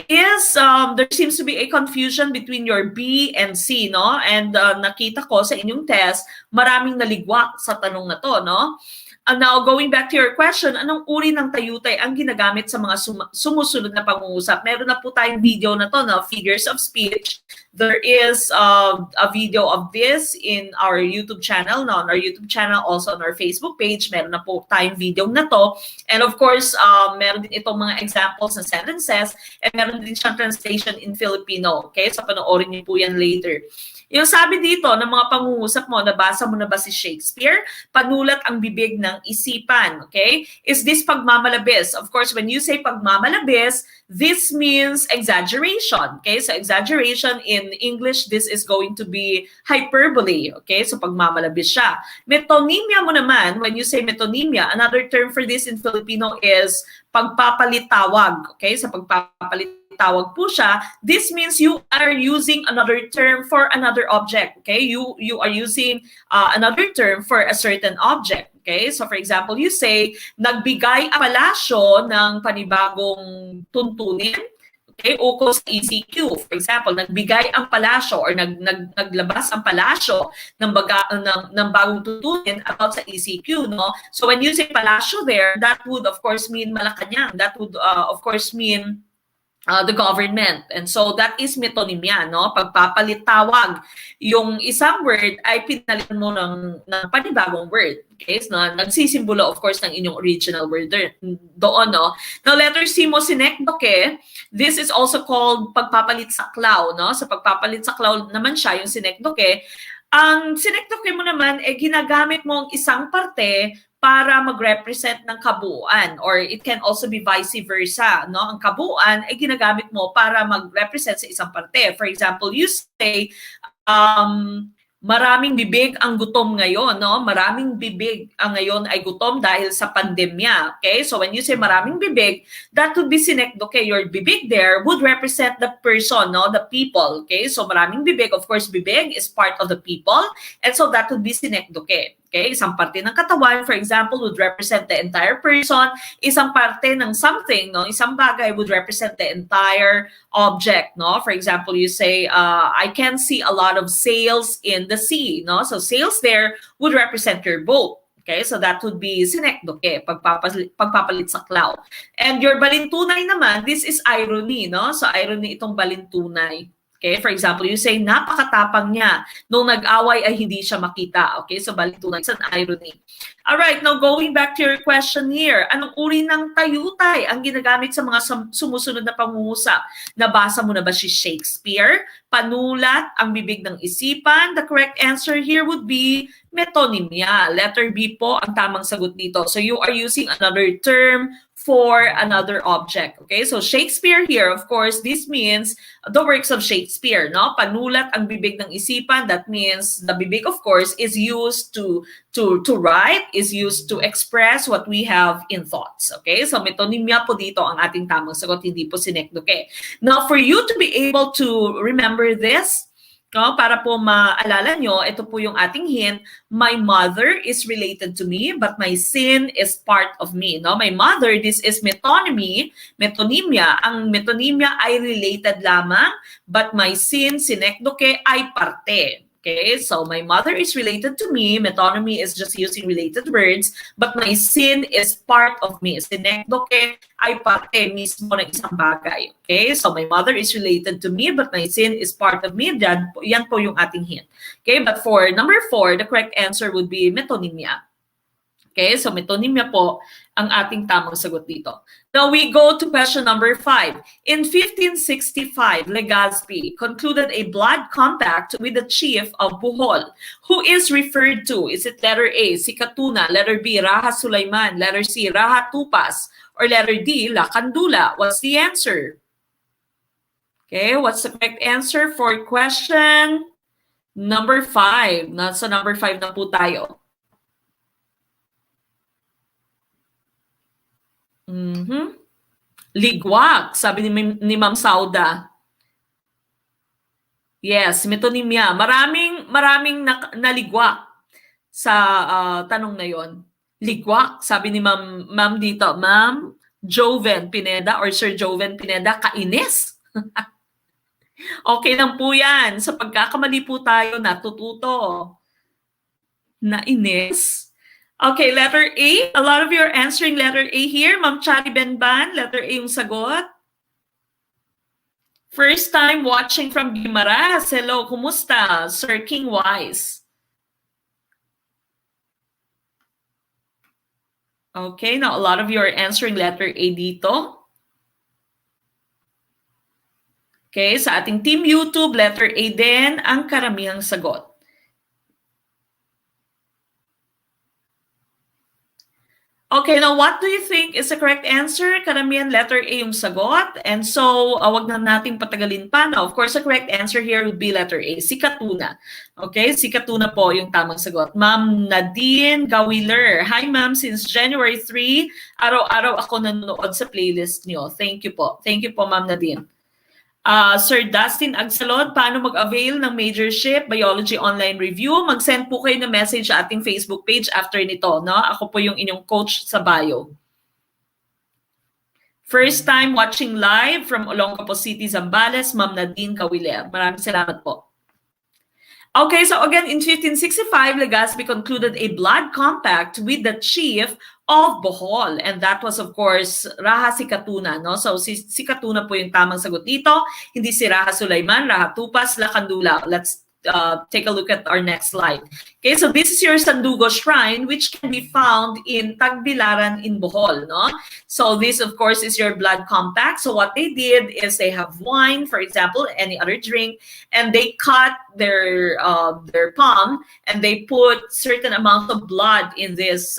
seems to be a confusion between your B and C, no? And nakita ko sa inyong test, maraming naligwak sa tanong na to, no? Now, going back to your question, anong uri ng tayutay ang ginagamit sa mga sumusunod na pangungusap? Meron na po tayong video na to, no? Figures of speech. There is a video of this in our YouTube channel, no? On our YouTube channel, also on our Facebook page. Meron na po tayong video na to. And of course, meron din itong mga examples ng sentences and meron din siyang translation in Filipino. Okay? So, panoorin niyo po yan later. Yung sabi dito ng mga pangungusap mo, nabasa mo na ba si Shakespeare? Panulat ang bibig ng isipan, okay? Is this pagmamalabis? Of course, when you say pagmamalabis, this means exaggeration, okay? So exaggeration in English, this is going to be hyperbole, okay? So pagmamalabis siya. Metonymia mo naman, when you say metonymia, another term for this in Filipino is pagpapalitawag, okay? So pagpapalitawag po siya, this means you are using another term for another object, okay? You are using another term for a certain object, okay? So for example, you say, nagbigay ang palasyo ng panibagong tuntunin, okay, ukol sa ECQ. For example, nagbigay ang palasyo or naglabas ang palasyo ng bagong tuntunin about sa ECQ, no? So when you say palasyo there, that would of course mean Malacanang. That would of course mean the government. And so that is metonymia, no? Pagpapalitawag. Yung isang word ay pinalitan mo ng panibagong word. Okay? So, nagsisimbolo, of course, ng inyong original word doon, no? Now, letter C mo, sinekdoke. This is also called pagpapalit saklaw, no? So, pagpapalit saklaw naman siya, yung sinekdoke. Ang sinekdoke mo naman, ginagamit mo ang isang parte para mag-represent ng kabuuan, or it can also be vice versa, no? Ang kabuuan ay ginagamit mo para mag-represent sa isang parte. For example, you say, Maraming bibig ang gutom ngayon, no? Maraming bibig ang ngayon ay gutom dahil sa pandemya. Okay? So when you say maraming bibig, that would be sinekdoke. Your bibig there would represent the person, no? The people. Okay? So maraming bibig, of course, bibig is part of the people. And so that would be sinekdoke. Okay? Isang parte ng katawan, for example, would represent the entire person. Isang parte ng something, no? Isang bagay would represent the entire object, no? For example, you say, I can see a lot of sails in the sea, no? So sails there would represent your boat. Okay, so that would be sinekdoke, pagpapalit sa cloud. And your balintunay naman, this is irony, no? So irony itong balintunay. Okay, for example, you say, napakatapang niya. Nung nag-away ay hindi siya makita. Okay, so balintunay, it's an irony. All right, now going back to your question here. Anong uri ng tayutay ang ginagamit sa mga sumusunod na pangungusap? Nabasa mo na ba si Shakespeare? Panulat ang bibig ng isipan? The correct answer here would be metonymia. Letter B po ang tamang sagot dito. So you are using another term for another object. Okay, so Shakespeare here, of course, this means the works of Shakespeare, no? Panulat ang bibig ng isipan. That means the bibig, of course, is used to write, is used to express what we have in thoughts. Okay, so metonymia po dito ang ating tamang sagot, hindi po sinekdoke. Now, for you to be able to remember this, no, para po maalala nyo, ito po yung ating hint. My mother is related to me, but my sin is part of me. No? My mother, this is metonymy, metonymia. Ang metonymia ay related lamang, but my sin, sinekdoke, ay parte. Okay, so my mother is related to me. Metonymy is just using related words, but my sin is part of me. Sinekdoke ay parte mismo ng isang bagay. Okay, so my mother is related to me, but my sin is part of me. Yan po yung ating hint. Okay, but for number 4, the correct answer would be metonymia. Okay, so metonymia po ang ating tamang sagot dito. Now we go to question number 5. In 1565, Legazpi concluded a blood compact with the chief of Bohol. Who is referred to? Is it letter A, si Katuna, letter B, Raha Sulaiman, letter C, Raha Tupas, or letter D, Lakandula? What's the answer? Okay, what's the correct answer for question number 5? Nasa number 5 na po tayo. Ligwak, sabi ni Ma'am Sauda. Yes, metonymia. Maraming naligwak sa tanong na yon. Ligwak, sabi ni Ma'am dito, Ma'am Joven Pineda or Sir Joven Pineda, kainis. Okay lang po yan. Sa pagkakamali po tayo natututo. Nainis. Okay, letter A. A lot of you are answering letter A here. Ma'am Chari Benban, letter A yung sagot. First time watching from Guimaras. Hello, kumusta? Sir King Wise. Okay, now a lot of you are answering letter A dito. Okay, sa ating Team YouTube, letter A din ang karamihang sagot. Okay, now what do you think is the correct answer? Karamihan letter A yung sagot. And so, wag na nating patagalin pa. Now, of course, the correct answer here would be letter A, si Katuna. Okay, si Katuna po yung tamang sagot. Ma'am Nadine Gawiler. Hi, ma'am. Since January 3, araw-araw ako nanonood sa playlist niyo. Thank you po. Thank you po, Ma'am Nadine. Sir Dustin Agsalod, paano mag-avail ng Majorship Biology Online Review? Mag-send po kayo ng message sa ating Facebook page after nito. No? Ako po yung inyong coach sa bio. First time watching live from Olongapo City, Zambales, Ma'am Nadine Kawiler. Maraming salamat po. Okay, so again, in 1565, Legazpi concluded a blood compact with the chief of Bohol. And that was, of course, Raha si Katuna. No? So, si Katuna po yung tamang sagot dito. Hindi si Raha Sulaiman, Raha Tupas, Lakandula. Let's take a look at our next slide. Okay, so this is your Sandugo Shrine, which can be found in Tagbilaran in Bohol. No? So this, of course, is your blood compact. So what they did is they have wine, for example, any other drink, and they cut their palm and they put certain amount of blood in this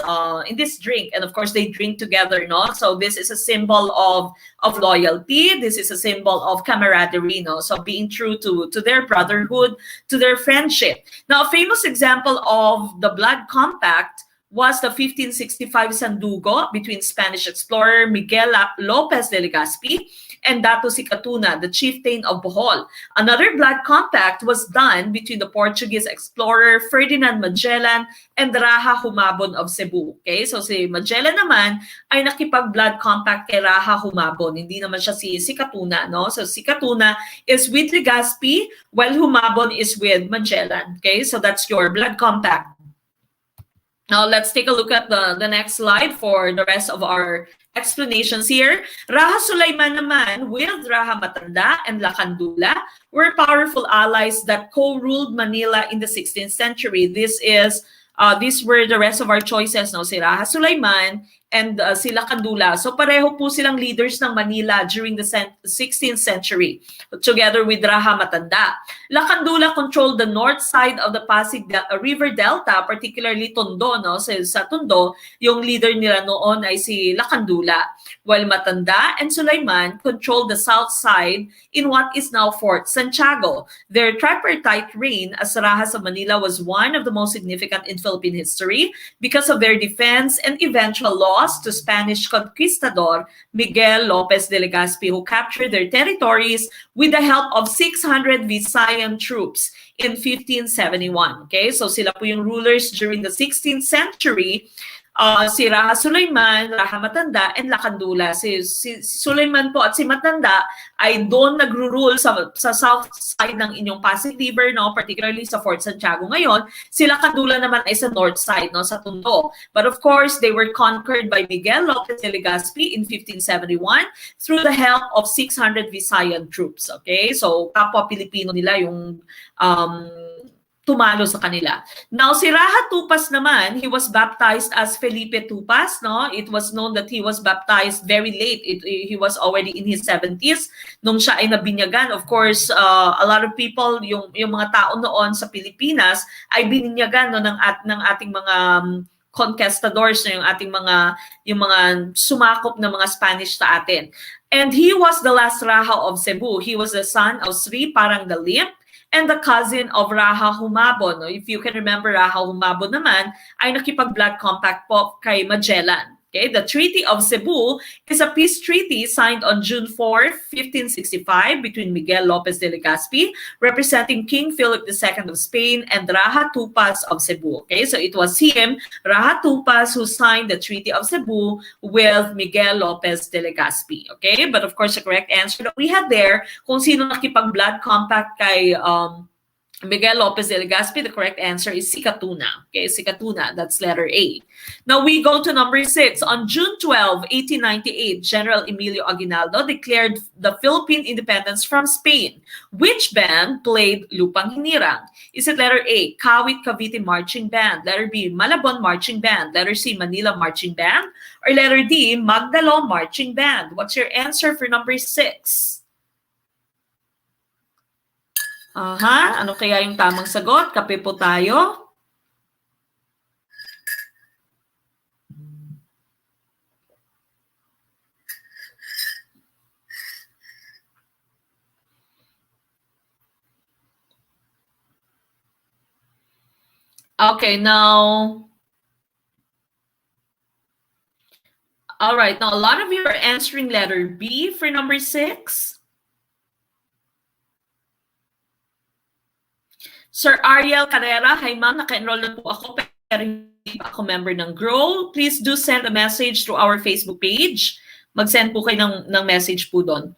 drink, and of course they drink together, no? So this is a symbol of loyalty. This is a symbol of camaraderie, no? So being true to their brotherhood, to their friendship. Now, a famous example of the blood compact was the 1565 Sandugo between Spanish explorer Miguel Lopez de Legazpi and Dato Sicatuna, the chieftain of Bohol. Another blood compact was done between the Portuguese explorer Ferdinand Magellan and Raha Humabon of Cebu. Okay, so si Magellan naman ay nakipag-blood compact kay Raha Humabon. Hindi naman siya si Sicatuna, no? So Sicatuna is with Legazpi while Humabon is with Magellan. Okay, so that's your blood compact. Now, let's take a look at the next slide for the rest of our explanations here. Raha Sulaiman naman with Raha Matanda and Lakandula were powerful allies that co-ruled Manila in the 16th century. These were the rest of our choices, no? Si Raha Sulaiman and si Lakandula. So pareho po silang leaders ng Manila during the 16th century, together with Raha Matanda. Lakandula controlled the north side of the Pasig River Delta, particularly Tondo, no? So, sa Tondo, yung leader nila noon ay si Lakandula, while Matanda and Sulaiman controlled the south side in what is now Fort Santiago. Their tripartite reign as Rahas of Manila was one of the most significant in Philippine history because of their defense and eventual loss to Spanish conquistador Miguel Lopez de Legazpi, who captured their territories with the help of 600 Visayan troops in 1571. Okay, so sila po yung rulers during the 16th century. Si Raha Sulaiman, Raha Matanda, and Lakandula. Si Sulaiman po at si Matanda ay doon nagro-rule sa south side ng inyong Pasig River, no? Particularly sa Fort Santiago ngayon. Si Lakandula naman ay sa north side, no? Sa Tondo. But of course, they were conquered by Miguel Lopez de Legazpi in 1571 through the help of 600 Visayan troops. Okay? So, kapwa Pilipino nila yung tumalo sa kanila. Now, si Raha Tupas naman, he was baptized as Felipe Tupas, no? It was known that he was baptized very late. He was already in his 70s nung siya ay nabinyagan. Of course, a lot of people, yung mga tao noon sa Pilipinas ay bininyagan, no, ng ating mga conquistadors, no, yung mga sumakop na mga Spanish sa atin. And he was the last Raha of Cebu. He was the son of Sri Parangalim and the cousin of Raha Humabon. If you can remember, Raha Humabon naman ay nakipag-blood compact po kay Magellan. Okay, the Treaty of Cebu is a peace treaty signed on June 4, 1565 between Miguel Lopez de Legazpi, representing King Philip II of Spain, and Raha Tupas of Cebu. Okay, so it was him, Raha Tupas, who signed the Treaty of Cebu with Miguel Lopez de Legazpi. Okay, but of course, the correct answer that we had there, kung sino nakipag-blood compact kay Miguel Lopez de Legazpi, the correct answer is Sicatuna. Okay, Sicatuna, that's letter A. Now we go to number 6. On June 12, 1898, General Emilio Aguinaldo declared the Philippine independence from Spain. Which band played Lupang Hinirang? Is it letter A, Kawit Cavite Marching Band, letter B, Malabon Marching Band, letter C, Manila Marching Band, or letter D, Magdalo Marching Band? What's your answer for number 6? Ano kaya yung tamang sagot? Kape po tayo. Okay, now. All right, now a lot of you are answering letter B for number 6. Sir Ariel Carrera, hi ma'am, naka-enroll na po ako pero hindi pa ako member ng GROW. Please do send a message to our Facebook page. Mag-send po kayo ng message po doon.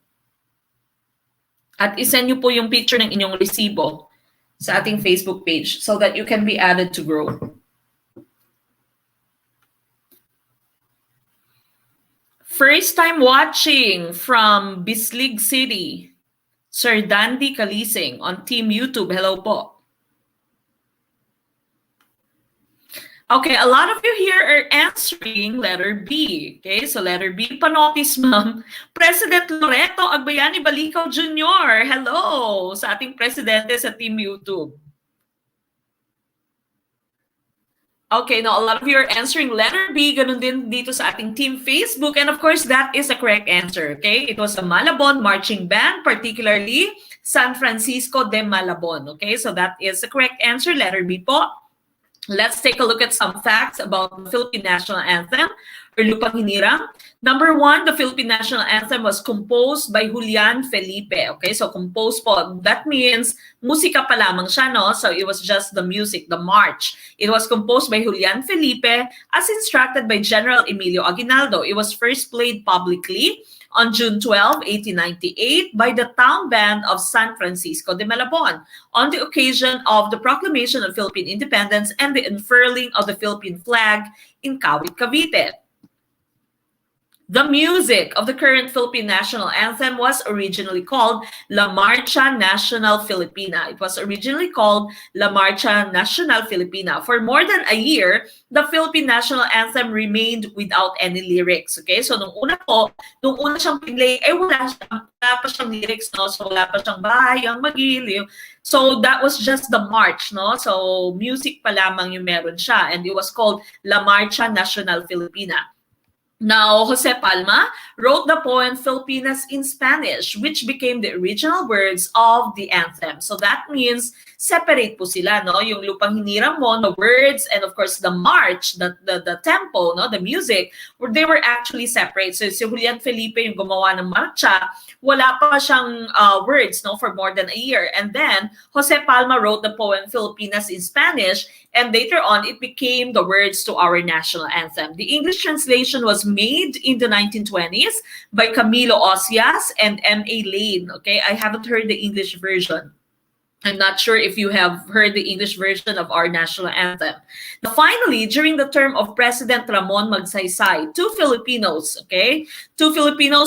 At isend nyo po yung picture ng inyong resibo sa ating Facebook page so that you can be added to GROW. First time watching from Bislig City, Sir Dandy Kalising on Team YouTube. Hello po. Okay, a lot of you here are answering letter B. Okay, so letter B, panotis, ma'am. President Loreto Agbayani Balicaw Jr. Hello sa ating presidente sa Team YouTube. Okay, now a lot of you are answering letter B, ganun din dito sa ating Team Facebook. And of course, that is the correct answer, okay? It was a Malabon marching band, particularly San Francisco de Malabon, okay? So that is the correct answer, letter B po. Let's take a look at some facts about the Philippine National Anthem, or Lupang Hinirang. Number one, the Philippine National Anthem was composed by Julian Felipe. Okay, so composed po. That means musika pa lamang siya, no? So it was just the music, the march. It was composed by Julian Felipe as instructed by General Emilio Aguinaldo. It was first played publicly on June 12, 1898 by the town band of San Francisco de Malabon on the occasion of the proclamation of Philippine independence and the unfurling of the Philippine flag in Kawit, Cavite. The music of the current Philippine National Anthem was originally called La Marcha Nacional Filipina. It was originally called La Marcha Nacional Filipina. For more than a year, the Philippine National Anthem remained without any lyrics. Okay? So nung una siyang pinlay, wala pa siyang lyrics, no? So wala pa siyang bahayang magiliw. So that was just the march, no? So music pa lamang yung meron siya. And it was called La Marcha Nacional Filipina. Now, Jose Palma wrote the poem Filipinas in Spanish, which became the original words of the anthem. So that means separate po sila, no? Yung Lupang Hinirang mo, the words, and of course the march, the tempo, no? The music, they were actually separate. So si Julian Felipe yung gumawa ng marcha, wala pa siyang words, no? For more than a year. And then, Jose Palma wrote the poem Filipinas in Spanish, and later on, it became the words to our national anthem. The English translation was made in the 1920s by Camilo Ocias and M.A. Lane. Okay, I haven't heard the English version. I'm not sure if you have heard the English version of our national anthem. Now, finally, during the term of President Ramon Magsaysay, two Filipinos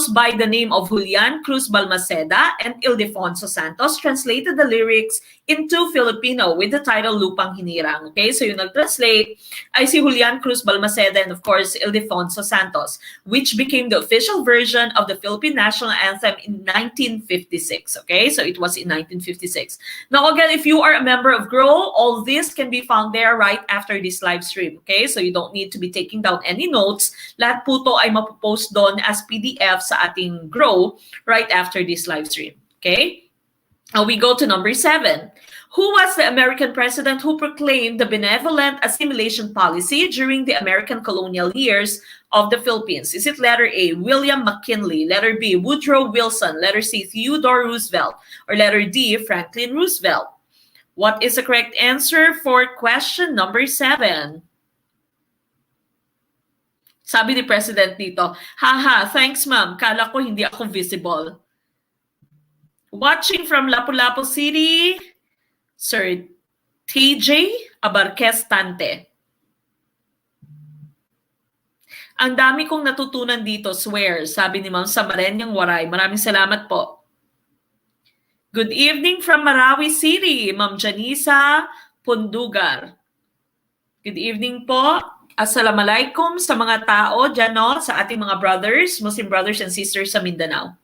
by the name of Julian Cruz Balmaceda and Ildefonso Santos translated the lyrics into Filipino with the title Lupang Hinirang. Okay, so yung nag-translate ay si Julian Cruz Balmaceda and of course Ildefonso Santos, which became the official version of the Philippine National Anthem in 1956. Okay, so it was in 1956. Now, again, if you are a member of GROW, all this can be found there right after this live stream. Okay? So you don't need to be taking down any notes. Lahat po to ay mapopost doon as PDF sa ating GROW right after this live stream. Okay? Now we go to number 7. Who was the American president who proclaimed the benevolent assimilation policy during the American colonial years of the Philippines? Is it letter A, William McKinley, letter B, Woodrow Wilson, letter C, Theodore Roosevelt, or letter D, Franklin Roosevelt? What is the correct answer for question number 7? Sabi ni President dito, haha, thanks ma'am, kala ko hindi ako visible. Watching from Lapu-Lapu City, Sir TJ Abarquez Tante. Ang dami kong natutunan dito, swear, sabi ni Ma'am Samarenyang Waray. Maraming salamat po. Good evening from Marawi City, Ma'am Janisa Pundugar. Good evening po. Assalamualaikum sa mga tao dyan, no? Sa ating mga brothers, Muslim brothers and sisters sa Mindanao.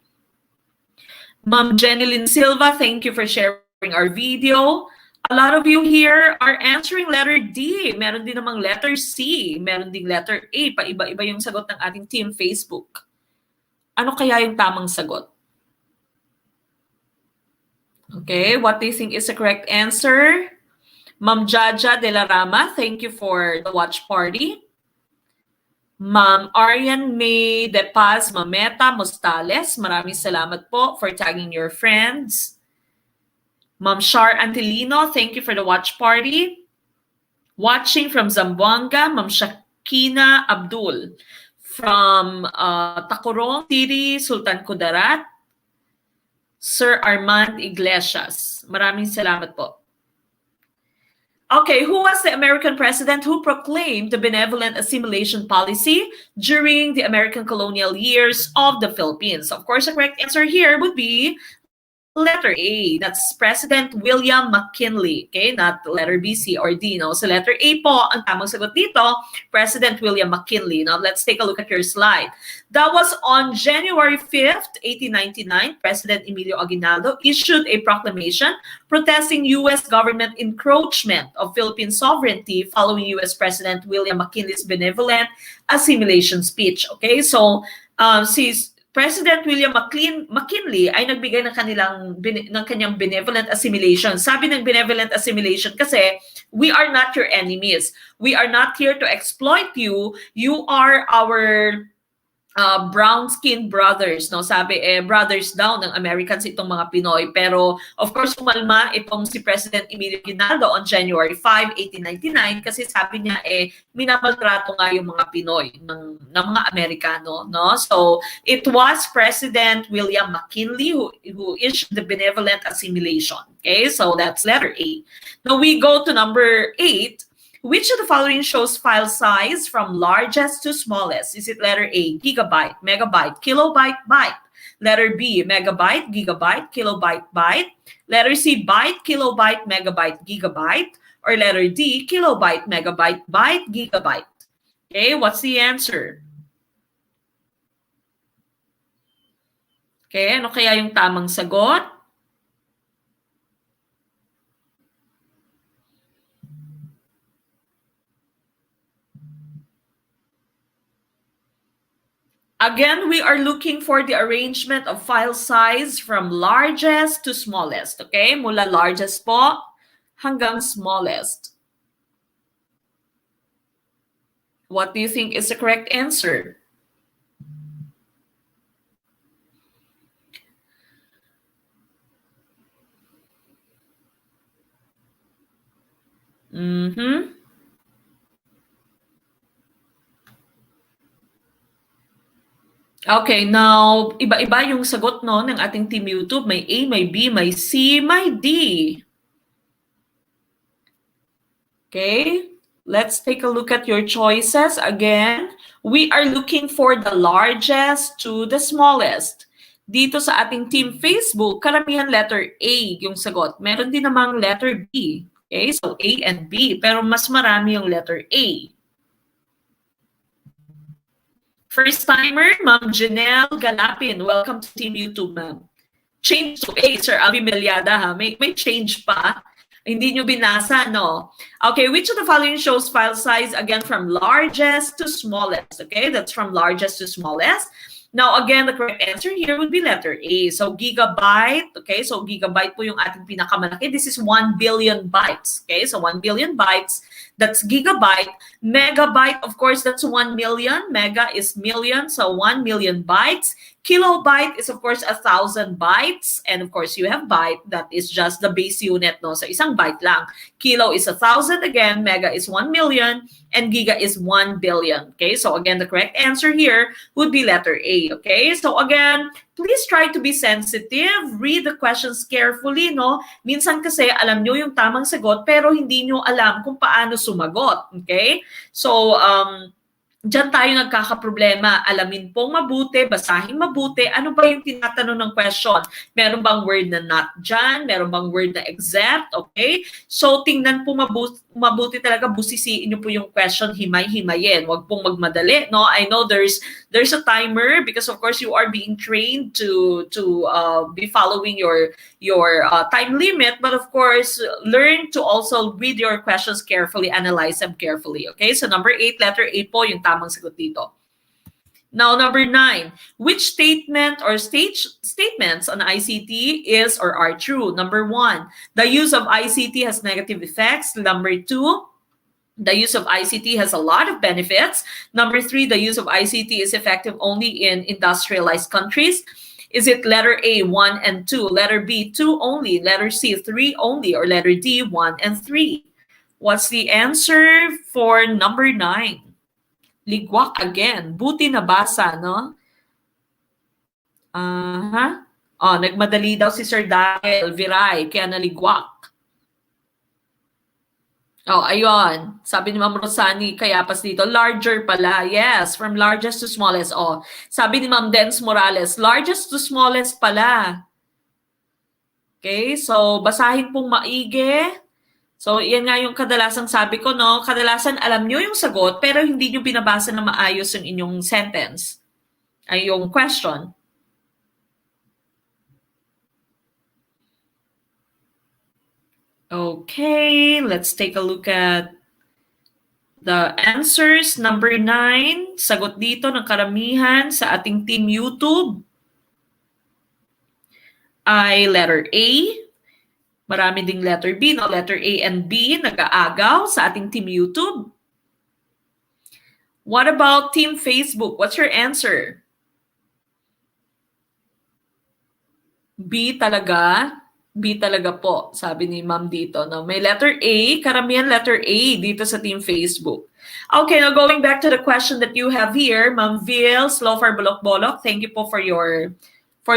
Ma'am Jenilyn Silva, thank you for sharing our video. A lot of you here are answering letter D. Meron din namang letter C. Meron din letter A. Paiba-iba yung sagot ng ating team Facebook. Ano kaya yung tamang sagot? Okay, what do you think is the correct answer? Ma'am Jaja de la Rama, thank you for the watch party. Ma'am Arian May de Paz Mameta Mostales, maraming salamat po for tagging your friends. Ma'am Shar Antilino, thank you for the watch party. Watching from Zamboanga, Ma'am Shakina Abdul. From Tacorong City, Sultan Kudarat, Sir Armand Iglesias. Maraming salamat po. Okay, who was the American president who proclaimed the benevolent assimilation policy during the American colonial years of the Philippines? Of course, the correct answer here would be Letter A, that's President William McKinley. Okay, not letter B, C, or D. No? So letter A po, ang tamang sagot dito, President William McKinley. Now, let's take a look at your slide. That was on January 5th, 1899. President Emilio Aguinaldo issued a proclamation protesting U.S. government encroachment of Philippine sovereignty following U.S. President William McKinley's benevolent assimilation speech. Okay, so si President William McKinley ay nagbigay ng kanyang benevolent assimilation. Sabi ng benevolent assimilation kasi, we are not your enemies. We are not here to exploit you. You are our brown-skinned brothers, no? Sabi, brothers daw ng Americans itong mga Pinoy. Pero, of course, umalma itong si President Emilio Aguinaldo on January 5, 1899 kasi sabi niya, minamaltrato nga yung mga Pinoy ng mga Amerikano, no? So, it was President William McKinley who issued the benevolent assimilation. Okay, so that's letter A. Now, we go to number 8. Which of the following shows file size from largest to smallest? Is it letter A, gigabyte, megabyte, kilobyte, byte? Letter B, megabyte, gigabyte, kilobyte, byte? Letter C, byte, kilobyte, megabyte, gigabyte? Or letter D, kilobyte, megabyte, byte, gigabyte? Okay, what's the answer? Okay, ano kaya yung tamang sagot? Again, we are looking for the arrangement of file size from largest to smallest. Okay? Mula largest po hanggang smallest. What do you think is the correct answer? Okay, now, iba-iba yung sagot no ng ating Team YouTube. May A, may B, may C, may D. Okay, let's take a look at your choices. Again, we are looking for the largest to the smallest. Dito sa ating Team Facebook, karamihan letter A yung sagot. Meron din namang letter B. Okay, so A and B. Pero mas marami yung letter A. First timer, Ma'am Janelle Galapin. Welcome to Team YouTube, ma'am. Change to A, Sir Alvin Meliada, ha? May change pa. Hindi nyo binasa, no? Okay, which of the following shows file size, again, from largest to smallest? Okay, that's from largest to smallest. Now, again, the correct answer here would be letter A. So, gigabyte, okay? So, gigabyte po yung ating pinakamalaki. This is 1 billion bytes, okay? So, 1 billion bytes, that's gigabyte. Megabyte, of course, that's 1 million. Mega is million, so 1 million bytes. Kilobyte is, of course, 1,000 bytes. And, of course, you have byte. That is just the base unit, no? So, isang byte lang. Kilo is 1,000 again. Mega is 1 million. And giga is 1 billion. Okay, so again, the correct answer here would be letter A. Okay, so again, please try to be sensitive. Read the questions carefully, no? Minsan kasi alam nyo yung tamang sagot, pero hindi nyo alam kung paano sumagot. Okay, so diyan tayo nagkakaproblema. Alamin pong mabuti, basahin mabuti. Ano ba yung tinatanong ng question? Meron bang word na not dyan? Meron bang word na except? Okay? So, tingnan po mabuti talaga, busisiin nyo po yung question, himay-himayin. Huwag pong magmadali. No? I know there's a timer because of course you are being trained to be following your time limit, but of course, learn to also read your questions carefully, analyze them carefully. Okay? So, number 8, letter A po yung tamang sagot dito. Now, number 9, which statement or statements on ICT is or are true? Number 1, the use of ICT has negative effects. Number 2, the use of ICT has a lot of benefits. Number 3, the use of ICT is effective only in industrialized countries. Is it letter A, 1 and 2, letter B, 2 only, letter C, 3 only, or letter D, 1 and 3? What's the answer for number 9? Ligwak again. Buti nabasa, no? Oh, nagmadali daw si Sir Daniel Viray, kaya naligwak. Oh, ayun. Sabi ni Ma'am Rosani, kaya pas dito, larger pala. Yes, from largest to smallest. Oh, sabi ni Ma'am Dens Morales, largest to smallest pala. Okay, so basahin pong maigi. So, yan nga yung kadalasang sabi ko, no? Kadalasan alam nyo yung sagot, pero hindi nyo binabasa na maayos yung inyong sentence. Ay, yung question. Okay, let's take a look at the answers. Number 9, sagot dito ng karamihan sa ating team YouTube ay letter A. Marami ding letter B, no? Letter A and B, nag-aagaw sa ating team YouTube. What about team Facebook? What's your answer? B talaga? B talaga po, sabi ni ma'am dito. No? May letter A, karamihan letter A dito sa team Facebook. Okay, now going back to the question that you have here, Ma'am Vil, Slofar Bolok-Bolok, thank you po for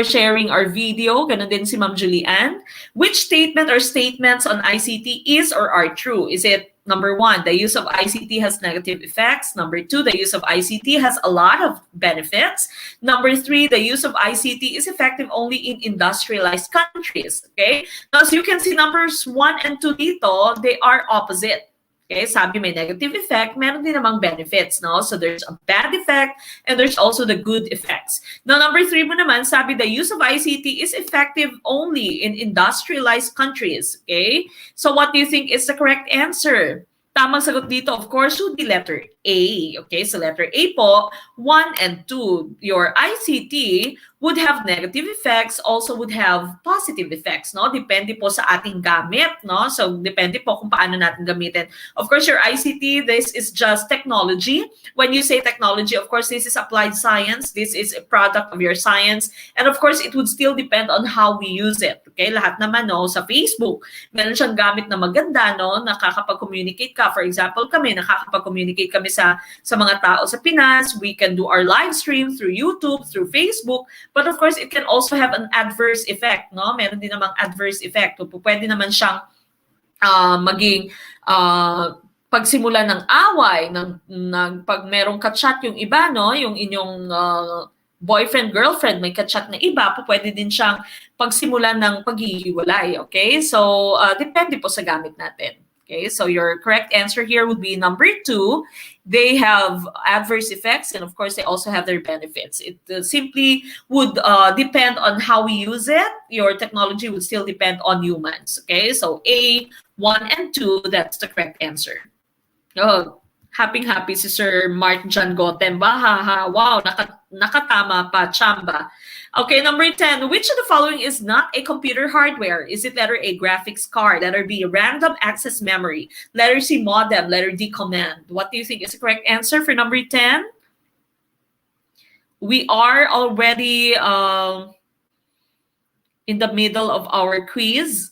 sharing our video. Ganon din si Ma'am Julianne. Which statement or statements on ICT is or are true? Is it number 1, the use of ICT has negative effects? Number 2, the use of ICT has a lot of benefits? Number 3, the use of ICT is effective only in industrialized countries. Okay? Now, as you can see, numbers 1 and 2 dito, they are opposite. Okay, sabi may negative effect, meron din namang benefits, no? So there's a bad effect and there's also the good effects. Now, number 3 mo naman, sabi the use of ICT is effective only in industrialized countries. Okay? So what do you think is the correct answer? Tamang sagot dito, of course, would be letter A. Okay, so letter A po, 1 and 2. Your ICT would have negative effects, also would have positive effects, no? Depende po sa ating gamit, no? So, depende po kung paano natin gamitin. Of course, your ICT, this is just technology. When you say technology, of course, this is applied science. This is a product of your science. And of course, it would still depend on how we use it. Okay, lahat naman, no? Sa Facebook, meron siyang gamit na maganda, no? Nakakapag-communicate ka. For example, kami, nakakapag-communicate kami sa mga tao sa Pinas. We can do our live stream through YouTube, through Facebook. But of course, it can also have an adverse effect, no? Meron din namang adverse effect. Pwede naman siyang maging pagsimula ng away, pag merong ka-chat yung iba, no? Yung inyong boyfriend, girlfriend, may ka-chat na iba, pwede din siyang pagsimula ng paghihiwalay. Okay? So, depende po sa gamit natin. Okay, so your correct answer here would be number 2. They have adverse effects, and of course, they also have their benefits. It simply would depend on how we use it. Your technology would still depend on humans. Okay, so A, 1 and 2, that's the correct answer. Oh, happy si Sir Mark John Gotem. Wow, nakatama pa, chamba. Okay, number 10. Which of the following is not a computer hardware? Is it letter A, graphics card, letter B, random access memory, letter C, modem, letter D, command? What do you think is the correct answer for number 10? We are already in the middle of our quiz.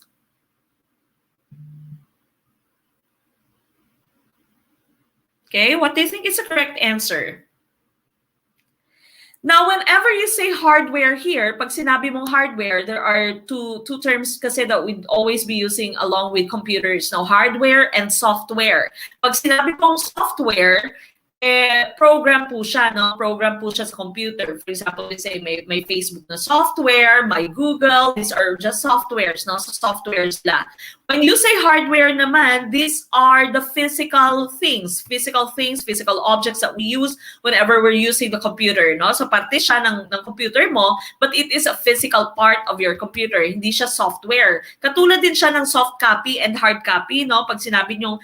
Okay, what do you think is the correct answer? Now, whenever you say hardware here, pag sinabi mong hardware, there are two terms kasi that we'd always be using along with computers. Now, hardware and software. Pag sinabi mong software, program po siya, no? Program po siya sa computer. For example, let's say may Facebook na software, may Google, these are just softwares, no? So softwares la. When you say hardware naman, these are the physical things, physical objects that we use whenever we're using the computer, no? So parte siya ng computer mo, but it is a physical part of your computer, hindi siya software. Katulad din siya ng soft copy and hard copy, no? Pag sinabi nyo,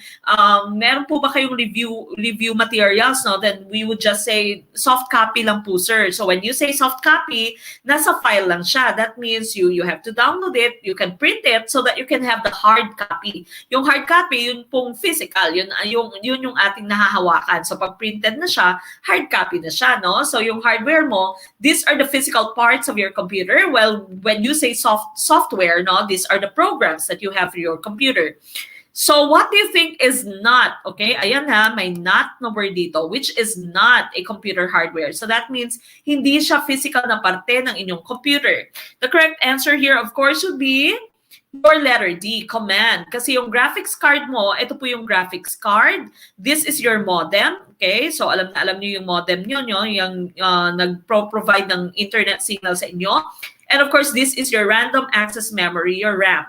meron po ba kayong review materials, no? Then we would just say soft copy lang po, sir. So when you say soft copy, nasa file lang siya. That means you have to download it, you can print it so that you can have the hard copy. Yung hard copy, yun pong physical, yun yung ating nahahawakan. So pag printed na siya, hard copy na siya, no? So yung hardware mo, these are the physical parts of your computer. Well, when you say software, no, these are the programs that you have for your computer. So what do you think is not, okay, ayan ha, may not number dito, which is not a computer hardware. So that means hindi siya physical na parte ng inyong computer. The correct answer here, of course, would be your letter D, command. Kasi yung graphics card mo, ito po yung graphics card. This is your modem. Okay? So alam niyo yung modem nyo, yung nag-provide ng internet signal sa inyo. And of course, this is your random access memory, your RAM.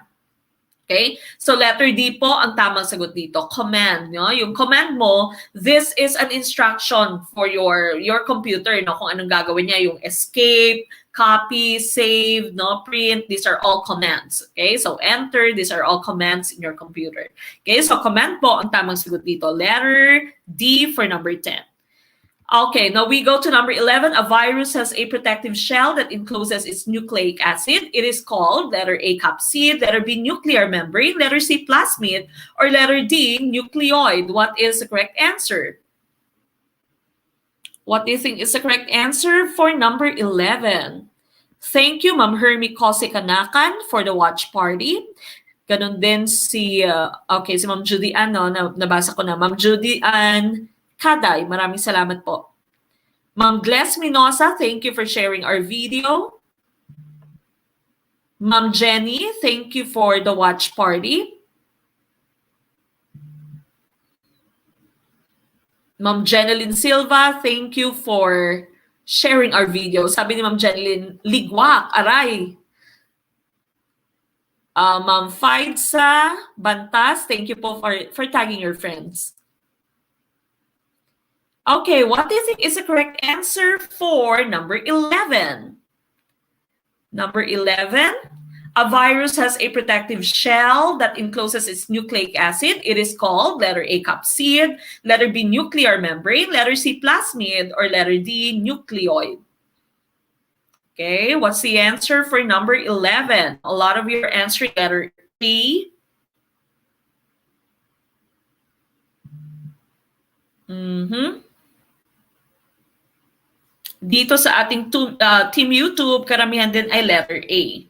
Okay? So letter D po ang tamang sagot dito. Command, no? Yung command mo, this is an instruction for your computer, no? Kung anong gagawin niya, yung escape, copy, save, no? Print, these are all commands. Okay? So enter, these are all commands in your computer. Okay? So command po ang tamang sagot dito. Letter D for number 10. Okay, now we go to number 11. A virus has a protective shell that encloses its nucleic acid. It is called letter A, capsid, letter B, nuclear membrane, letter C, plasmid, or letter D, nucleoid. What is the correct answer? What do you think is the correct answer for number 11? Thank you, Ma'am Hermie Kose Kanakan for the watch party. Ganon din si, okay, si Ma'am Judy Ann, no? Nabasa ko na. Ma'am Judy Ann Kaday, maraming salamat po. Ma'am Gles Minosa, thank you for sharing our video. Ma'am Jenny, thank you for the watch party. Ma'am Jeneline Silva, thank you for sharing our video. Sabi ni Ma'am Jeneline, ligwak, aray. Ma'am Faidsa Bantas, thank you po for tagging your friends. Okay, what do you think is the correct answer for number 11? Number 11, a virus has a protective shell that encloses its nucleic acid. It is called letter A, capsid, letter B, nuclear membrane, letter C, plasmid, or letter D, nucleoid. Okay, what's the answer for number 11? A lot of you are answering letter A. Dito sa ating Team YouTube, karamihan din ay letter A.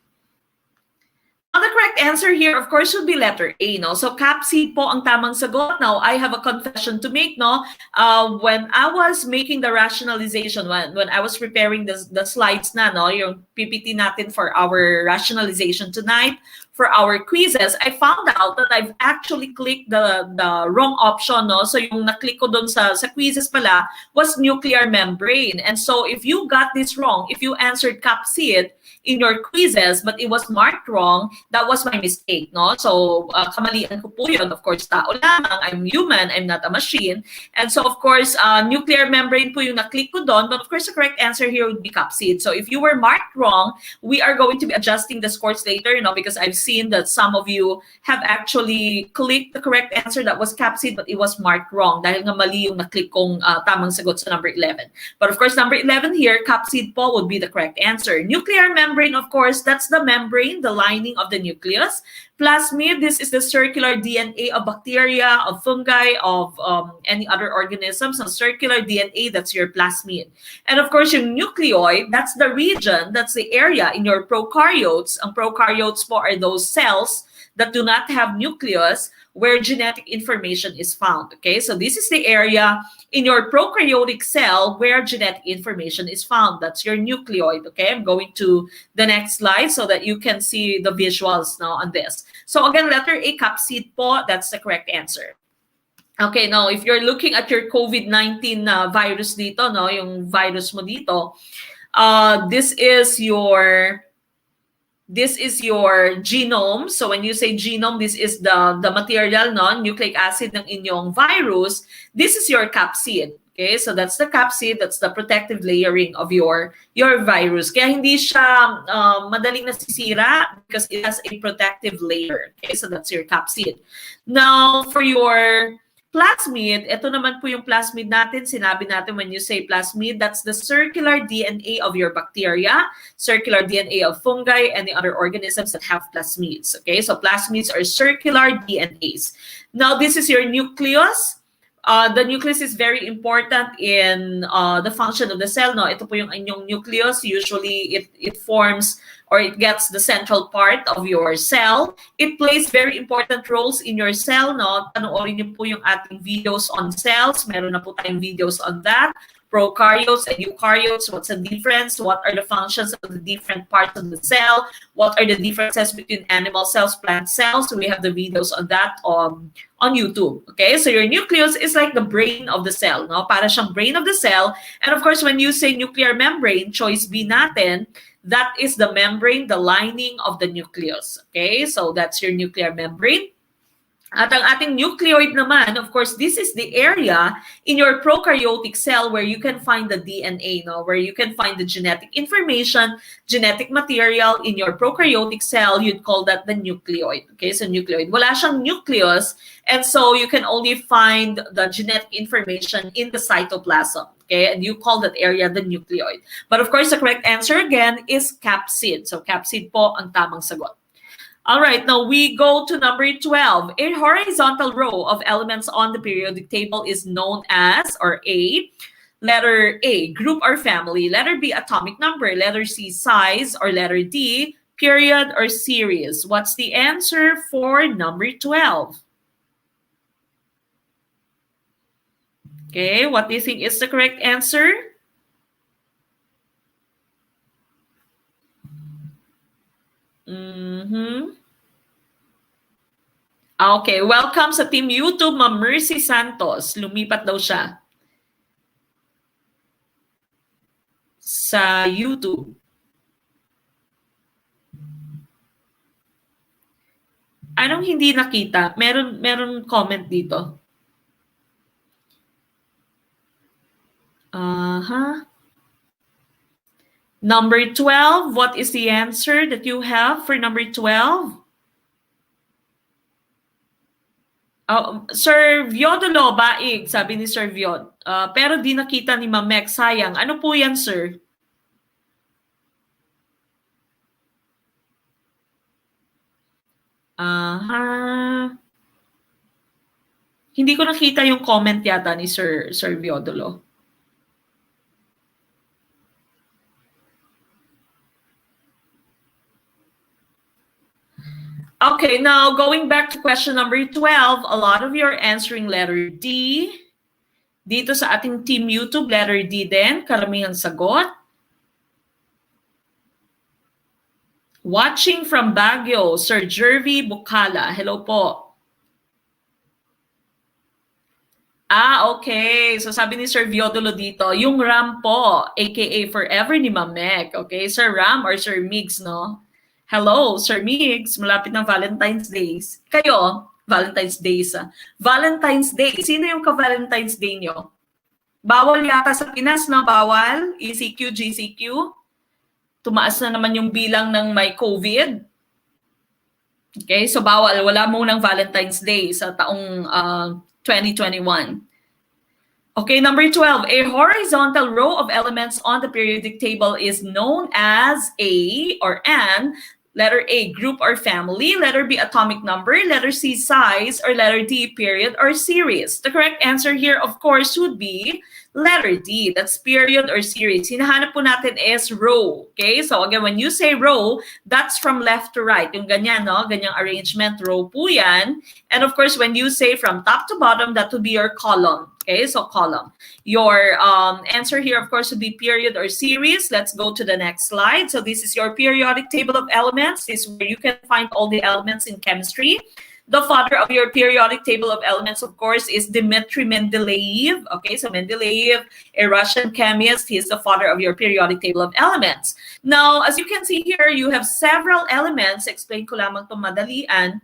Now, the correct answer here, of course, should be letter A, no? So, capsid po ang tamang sagot. Now, I have a confession to make, no? When I was making the rationalization, when I was preparing the slides na, no? Yung PPT natin for our rationalization tonight, for our quizzes, I found out that I've actually clicked the wrong option, no? So, yung na-click ko dun sa quizzes pala was nuclear membrane. And so, if you got this wrong, if you answered capsid in your quizzes, but it was marked wrong, that was my mistake, no? So, kamalian ko po yun. Of course, tao lamang. I'm human. I'm not a machine. And so, of course, nuclear membrane po yung na-click ko doon. But of course, the correct answer here would be capsid. So, if you were marked wrong, we are going to be adjusting the scores later, you know, because I've seen that some of you have actually clicked the correct answer that was capsid, but it was marked wrong dahil nga mali yung na-click kong tamang sagot sa number 11. But of course, number 11 here, capsid po would be the correct answer. Nuclear membrane, of course, that's the membrane, the lining of the nucleus. Plasmid, this is the circular DNA of bacteria, of fungi, of any other organisms. So circular DNA, that's your plasmid. And of course, yung nucleoid, that's the region, that's the area in your prokaryotes. Ang prokaryotes po are those cells that do not have nucleus where genetic information is found. Okay, so this is the area in your prokaryotic cell where genetic information is found. That's your nucleoid. Okay, I'm going to the next slide so that you can see the visuals now on this. So again, letter A, capsid po, that's the correct answer. Okay, now if you're looking at your COVID-19 virus dito, no, yung virus mo dito, this is your genome. So when you say genome, this is the material, no, nucleic acid ng inyong virus. This is your capsid. Okay, so that's the capsid, that's the protective layering of your virus. Kaya hindi siya madaling nasisira because it has a protective layer. Okay, so that's your capsid. Now, for your plasmid, ito naman po yung plasmid natin. Sinabi natin when you say plasmid, that's the circular DNA of your bacteria, circular DNA of fungi, and the other organisms that have plasmids. Okay, so plasmids are circular DNAs. Now, this is your nucleus. The nucleus is very important in the function of the cell. No, ito po yung inyong nucleus. Usually, it forms or it gets the central part of your cell. It plays very important roles in your cell. No, panoorin niyo po yung ating videos on cells. Meron na po tayong videos on that. prokaryotes and eukaryotes. What's the difference? What are the functions of the different parts of the cell? What are the differences between animal cells, plant cells? We have the videos on that on YouTube. Okay, so your nucleus is like the brain of the cell, no? Para siyang brain of the cell. And of course, when you say nuclear membrane, choice B natin, that is the membrane, the lining of the nucleus. Okay, so that's your nuclear membrane. At ang ating nucleoid naman, of course, this is the area in your prokaryotic cell where you can find the DNA, no? Where you can find the genetic information, genetic material in your prokaryotic cell. You'd call that the nucleoid. Okay, so nucleoid. Wala siyang nucleus, and so you can only find the genetic information in the cytoplasm. Okay, and you call that area the nucleoid. But of course, the correct answer again is capsid. So capsid po ang tamang sagot. All right, now we go to number 12. A horizontal row of elements on the periodic table is known as, or A, letter A, group or family, letter B, atomic number, letter C, size, or letter D, period or series. What's the answer for number 12? Okay, what do you think is the correct answer? Okay, welcome sa Team YouTube, Ma'am Mercy Santos. Lumipat daw siya sa YouTube. Anong hindi nakita? Meron comment dito. Number 12, what is the answer that you have for number 12? Sir Viodolo, baig, sabi ni Sir Viod. Pero di nakita ni Ma'am Mek, sayang. Ano po yan, sir? Hindi ko nakita yung comment yata ni Sir Viodolo. Okay, now going back to question number 12, a lot of you are answering letter D. Dito sa ating Team YouTube, letter D din, karamihang sagot. Watching from Baguio, Sir Jervy Bukala. Hello po. Okay. So sabi ni Sir Viodolo dito, yung Ram po, aka Forever ni Mamek. Okay, Sir Ram or Sir Migs, no? Hello, Sir Migs. Malapit ng Valentine's Days. Kayo, Valentine's Days. Valentine's Day. Sino yung ka-Valentine's Day nyo? Bawal yata sa Pinas, no? Bawal? ECQ, GCQ? Tumaas na naman yung bilang ng may COVID. Okay, so bawal. Wala munang Valentine's Day sa taong 2021. Okay, number 12. A horizontal row of elements on the periodic table is known as a or an, letter A, group or family, letter B, atomic number, letter C, size, or letter D, period or series. The correct answer here, of course, would be letter D. That's period or series. Hinahanap po natin is row. Okay, so again, when you say row, that's from left to right. Yung ganyan, no? Ganyang arrangement, row po yan. And of course, when you say from top to bottom, that would be your column. Okay, so column. Your answer here, of course, would be period or series. Let's go to the next slide. So this is your periodic table of elements. This is where you can find all the elements in chemistry. The father of your periodic table of elements, of course, is Dmitry Mendeleev. Okay, so Mendeleev, a Russian chemist, he is the father of your periodic table of elements. Now, as you can see here, you have several elements. Explain ko lamang itong madalian.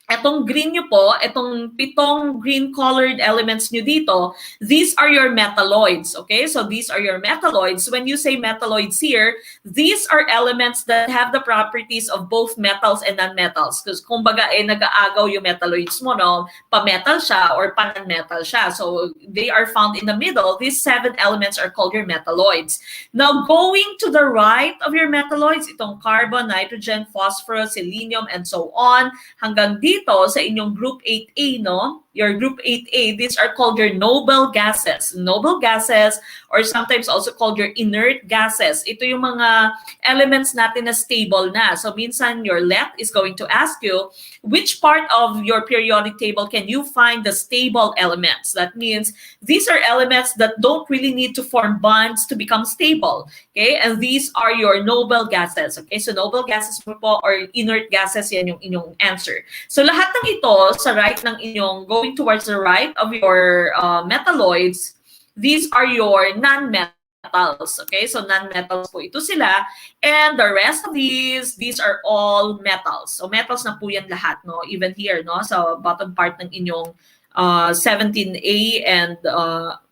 Etong green nyo po, etong 7 green-colored elements nyo dito, these are your metalloids, okay? So these are your metalloids. When you say metalloids here, these are elements that have the properties of both metals and non-metals. Because kumbaga, nag-aagaw yung metalloids mo, no? Pa-metal siya or pa-non-metal siya. So they are found in the middle. These 7 elements are called your metalloids. Now, going to the right of your metalloids, itong carbon, nitrogen, phosphorus, selenium, and so on, hanggang dito sa inyong group 8A, no? your group 8A, these are called your noble gases. Noble gases, or sometimes also called your inert gases. Ito yung mga elements natin na stable na. So minsan your LET is going to ask you, which part of your periodic table can you find the stable elements? That means these are elements that don't really need to form bonds to become stable. Okay? And these are your noble gases. Okay? So noble gases mo po or inert gases, yan yung inyong answer. So lahat ng ito sa right ng inyong, going towards the right of your metalloids, these are your non-metals. Okay, so non-metals po ito sila. And the rest of these are all metals. So metals na po yan lahat, no? Even here, no? Sa bottom part ng inyong 17A and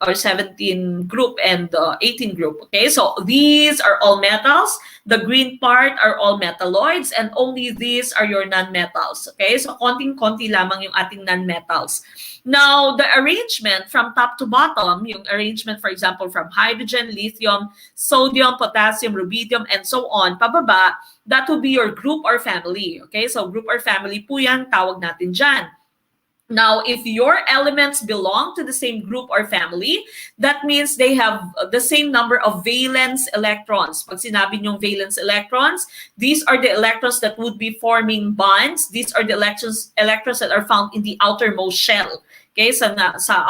or 17 group and 18 group. Okay, so these are all metals. The green part are all metalloids, and only these are your non-metals. Okay, so konting-konti lamang yung ating non-metals. Now, the arrangement from top to bottom, yung arrangement, for example, from hydrogen, lithium, sodium, potassium, rubidium, and so on, pababa, that will be your group or family. Okay, so group or family po yan, tawag natin dyan. Now, if your elements belong to the same group or family, that means they have the same number of valence electrons. Pag sinabi niyong valence electrons, these are the electrons that would be forming bonds. These are the electrons that are found in the outermost shell. Okay, sa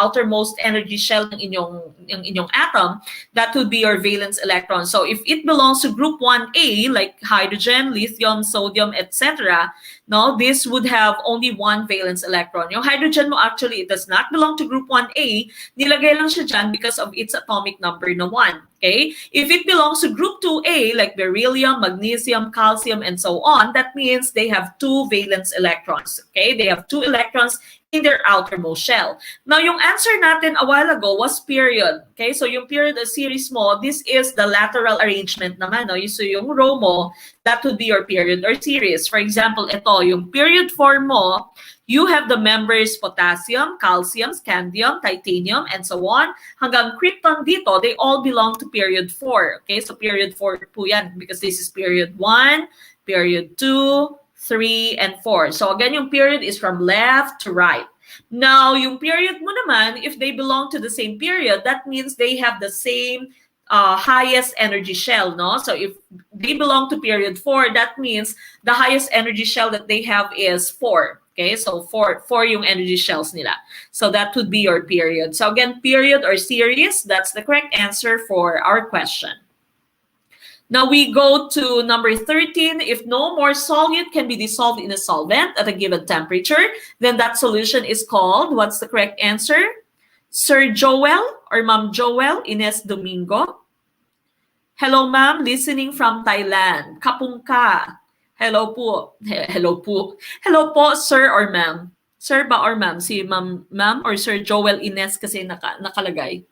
outermost energy shell ng inyong atom, that would be your valence electron. So if it belongs to group 1A, like hydrogen, lithium, sodium, etc., no, this would have only one valence electron. Yung hydrogen mo, actually, it does not belong to group 1A. Nilagay lang siya dyan because of its atomic number na 1. Okay? If it belongs to group 2A, like beryllium, magnesium, calcium, and so on, that means they have 2 valence electrons. Okay? They have 2 electrons in their outermost shell. Now, yung answer natin a while ago was period. Okay? So, yung period of series mo, this is the lateral arrangement naman. No? So, yung row mo, that would be your period or series. For example, ito, yung period form mo, you have the members potassium, calcium, scandium, titanium, and so on. Hanggang krypton dito, they all belong to period 4. Okay? So, period 4 po yan because this is period 1, period 2, 3, and 4. So again, yung period is from left to right. Now, yung period mo naman, if they belong to the same period, that means they have the same highest energy shell, no? So if they belong to period 4, that means the highest energy shell that they have is 4. Okay, so 4 yung energy shells nila. So that would be your period. So again, period or series, that's the correct answer for our question. Now we go to number 13. If no more solute can be dissolved in a solvent at a given temperature, then that solution is called, what's the correct answer? Sir Joel or Ma'am Joel Ines Domingo. Hello, ma'am, listening from Thailand. Kapungka. Hello po. Hello po. Hello po, sir or ma'am. Sir ba or ma'am? Si ma'am or Sir Joel Ines kasi nakalagay.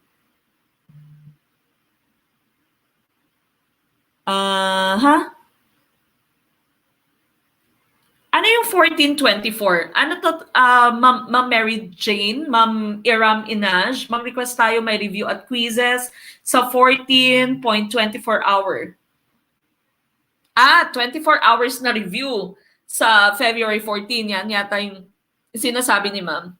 Ano yung 1424? Ano to, Ma'am Mary Jane, Ma'am Iram Inaj, mag-request tayo may review at quizzes sa 14.24 hour. 24 hours na review sa February 14. Yan yata yung sinasabi ni Ma'am.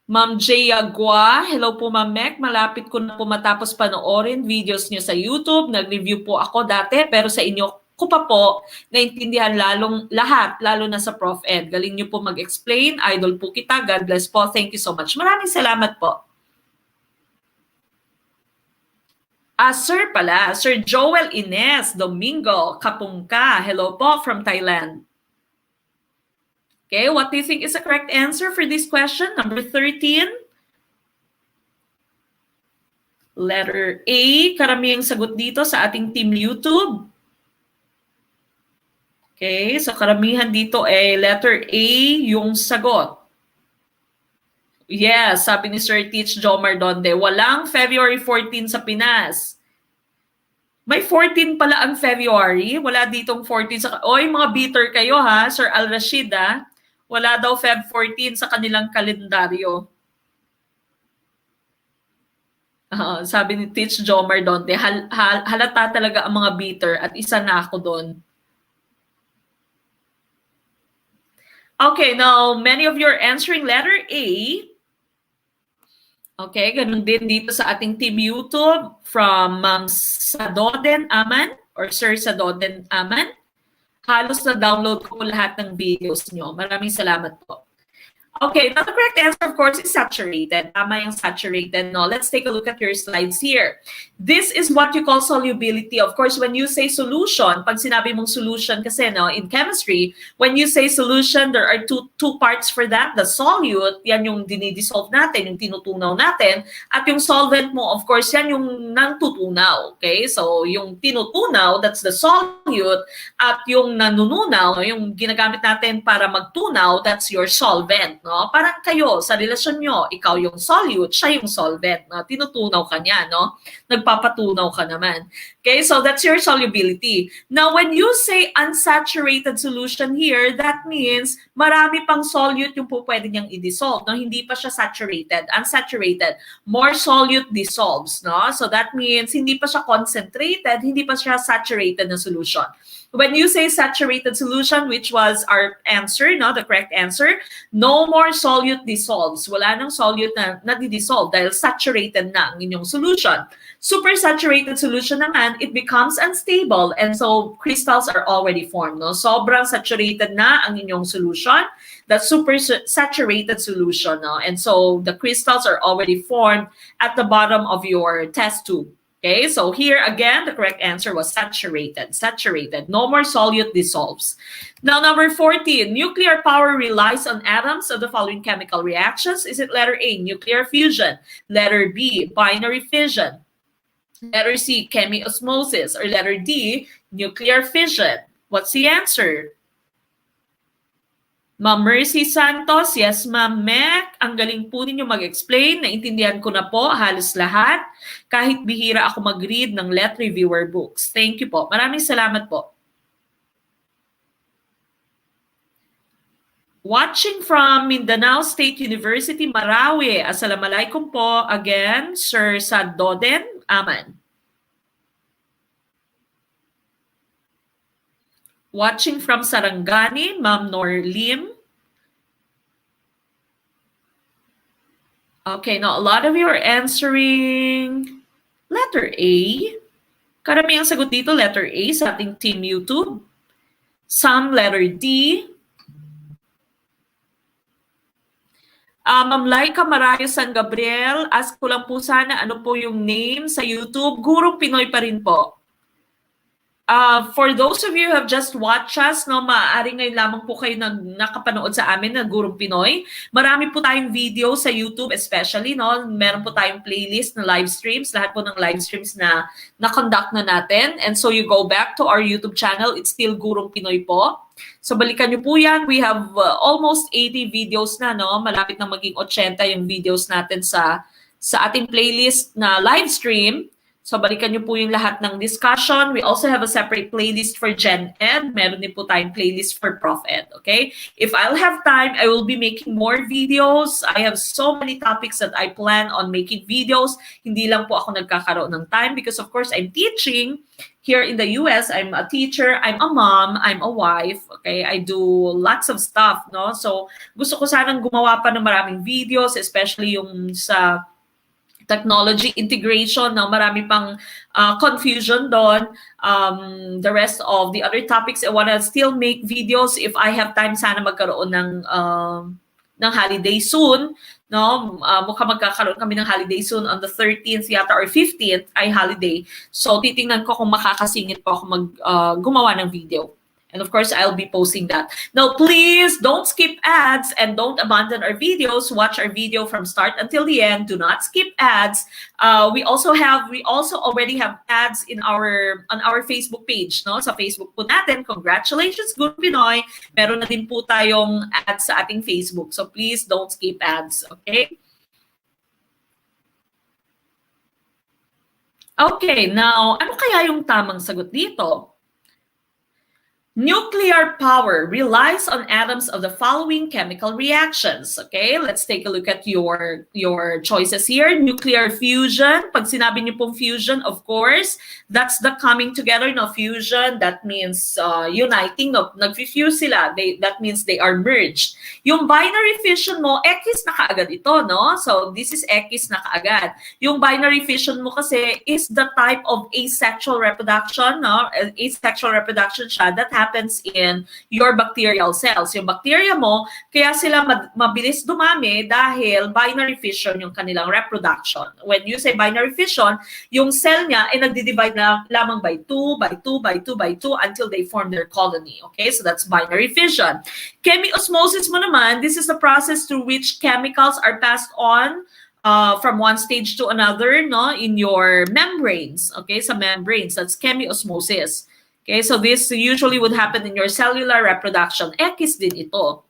Ma'am Jaya Gua, hello po Ma'am Mek, malapit ko na po matapos panoorin videos niyo sa YouTube. Nag-review po ako dati, pero sa inyo ko pa po naintindihan lalo na sa Prof Ed. Galing niyo po mag-explain, idol po kita, God bless po, thank you so much. Maraming salamat po. Sir pala, Sir Joel Ines Domingo Kapungka, hello po from Thailand. Okay, what do you think is the correct answer for this question? Number 13. Letter A. Karamihang sagot dito sa ating team YouTube. Okay, so karamihan dito ay letter A yung sagot. Yes, sabi ni Sir Teach Jomar Donde, walang February 14 sa Pinas. May 14 pala ang February. Wala ditong 14 sa... Oy, mga bitter kayo ha, Sir Al-Rashid ha. Wala daw Feb 14 sa kanilang kalendaryo. Sabi ni Teach Jomar Donte, halata talaga ang mga bitter at isa na ako doon. Okay, now many of you are answering letter A. Okay, ganun din dito sa ating team YouTube from Ma'am Sadoden Aman or Sir Sadoden Aman. Halos na-download ko lahat ng videos nyo. Maraming salamat po. Okay, now the correct answer, of course, is saturated. Tama yung saturated, no? Let's take a look at your slides here. This is what you call solubility. Of course, when you say solution, pag sinabi mong solution kasi, no, in chemistry, when you say solution, there are two parts for that. The solute, yan yung dinidissolve natin, yung tinutunaw natin. At yung solvent mo, of course, yan yung nantutunaw. Okay? So, yung tinutunaw, that's the solute. At yung nanununaw, yung ginagamit natin para magtunaw, that's your solvent. No? Parang kayo, sa relasyon nyo, ikaw yung solute, siya yung solvent. No? Tinutunaw ka niya, no? Nagpapatunaw ka naman. Okay, so that's your solubility. Now, when you say unsaturated solution here, that means marami pang solute yung po pwede niyang i-dissolve. No? Hindi pa siya saturated. Unsaturated. More solute dissolves. No? So that means hindi pa siya concentrated, hindi pa siya saturated na solution. When you say saturated solution, which was our answer, no, the correct answer, no more solute dissolves. Wala nang solute na nadi-dissolve dahil saturated na ang inyong solution. Supersaturated solution naman, it becomes unstable and so crystals are already formed. No? Sobrang saturated na ang inyong solution, the supersaturated solution. No? And so the crystals are already formed at the bottom of your test tube. Okay, so here again, the correct answer was saturated. Saturated. No more solute dissolves. Now, number 14, nuclear power relies on atoms of the following chemical reactions. Is it letter A, nuclear fusion? Letter B, binary fission? Letter C, chemiosmosis? Or letter D, nuclear fission? What's the answer? Ma'am Mercy Santos, yes Ma'am Mac, ang galing po ninyo mag-explain, naintindihan ko na po halos lahat, kahit bihira ako mag-read ng letreviewer books. Thank you po, maraming salamat po. Watching from Mindanao State University, Marawi, assalamualaikum po again, Sir Sadoden Aman. Watching from Sarangani, Ma'am Nor Lim. Okay, now a lot of you are answering letter A. Karamihang sagot dito, letter A sa ating team YouTube. Some letter D. Ma'am Laika Marayo San Gabriel, ask ko lang po sana ano po yung name sa YouTube. Gurong Pinoy pa rin po. For those of you who have just watched us, no, maaari ngayon lamang po kayo nakapanood sa amin na Gurong Pinoy. Marami po tayong video sa YouTube especially, no? Meron po tayong playlist na live streams, lahat po ng live streams na na-conduct na natin. And so you go back to our YouTube channel, it's still Gurong Pinoy po. So balikan niyo po yan. We have almost 80 videos na, no? Malapit na maging 80 yung videos natin sa ating playlist na live stream. So, balikan niyo po yung lahat ng discussion. We also have a separate playlist for GenEd. Meron din po tayong playlist for Prof Ed, okay? If I'll have time, I will be making more videos. I have so many topics that I plan on making videos. Hindi lang po ako nagkakaroon ng time because, of course, I'm teaching here in the US. I'm a teacher, I'm a mom, I'm a wife, okay? I do lots of stuff, no? So, gusto ko sanang gumawa pa ng maraming videos, especially yung sa technology integration, no? Marami pang confusion doon. The rest of the other topics, I want to still make videos if I have time. Sana magkaroon ng holiday soon, no? Mukhang magkakaroon kami ng holiday soon on the 13th yata or 15th ay holiday. So titingnan ko kung makakasingit po ako gumawa ng video. And of course, I'll be posting that. Now, please don't skip ads and don't abandon our videos. Watch our video from start until the end. Do not skip ads. We also already have ads on our Facebook page, no? Sa Facebook po natin. Congratulations, Good Pinoy. Meron na din po tayong ads sa ating Facebook. So please don't skip ads, okay? Okay, now, ano kaya yung tamang sagot dito? Nuclear power relies on atoms of the following chemical reactions. Okay, let's take a look at your choices here. Nuclear fusion. Pag sinabi niyo pong fusion, of course, that's the coming together. No, fusion, that means uniting. No, nag-fuse sila. That means they are merged. Yung binary fission mo, X na kaagad ito, no? So this is X na kaagad. Yung binary fission mo kasi is the type of asexual reproduction, no? Asexual reproduction siya that happens in your bacterial cells. Yung bacteria mo, kaya sila mabilis dumami dahil binary fission yung kanilang reproduction. When you say binary fission, yung cell niya ay nagdi-divide na lamang by 2, by 2, by 2, by 2 until they form their colony. Okay, so that's binary fission. Chemiosmosis mo naman, this is the process through which chemicals are passed on from one stage to another, no, in your membranes. Okay, sa membranes, that's chemiosmosis. Okay, so this usually would happen in your cellular reproduction. X din ito.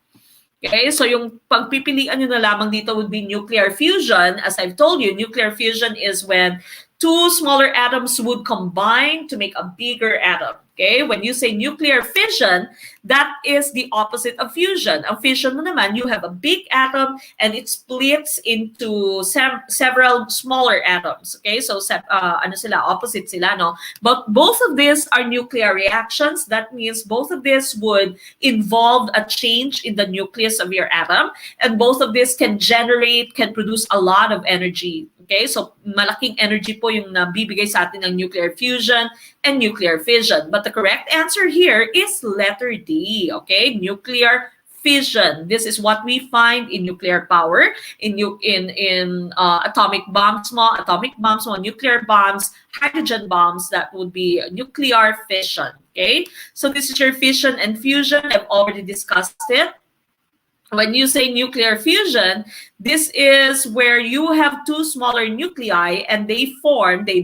Okay, so yung pagpipilian nyo na lamang dito would be nuclear fusion. As I've told you, nuclear fusion is when two smaller atoms would combine to make a bigger atom. Okay, when you say nuclear fission, that is the opposite of fusion. Ang fission mo naman, you have a big atom and it splits into several smaller atoms. Okay, so ano sila, opposite sila, no? But both of these are nuclear reactions. That means both of these would involve a change in the nucleus of your atom, and both of these can produce a lot of energy. Okay, so malaking energy po yung nabibigay sa atin ng nuclear fusion and nuclear fission. But the correct answer here is letter D. Okay, nuclear fission. This is what we find in nuclear power, in atomic bombs mo, nuclear bombs, hydrogen bombs. That would be nuclear fission. Okay, so this is your fission and fusion. I've already discussed it. When you say nuclear fusion, this is where you have two smaller nuclei and they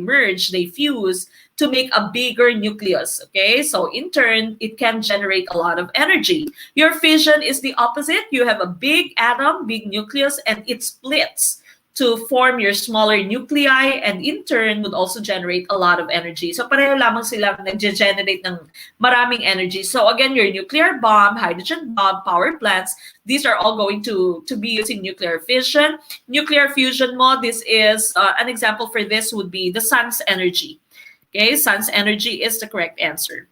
merge, they fuse to make a bigger nucleus. Okay, so in turn, it can generate a lot of energy. Your fission is the opposite. You have a big atom, big nucleus, and it splits to form your smaller nuclei, and in turn would also generate a lot of energy. So pareho lamang sila nag-generate ng maraming energy. So again, your nuclear bomb, hydrogen bomb, power plants, these are all going to be using nuclear fission. Nuclear fusion mo, this is an example for this would be the sun's energy. Okay, sun's energy is the correct answer.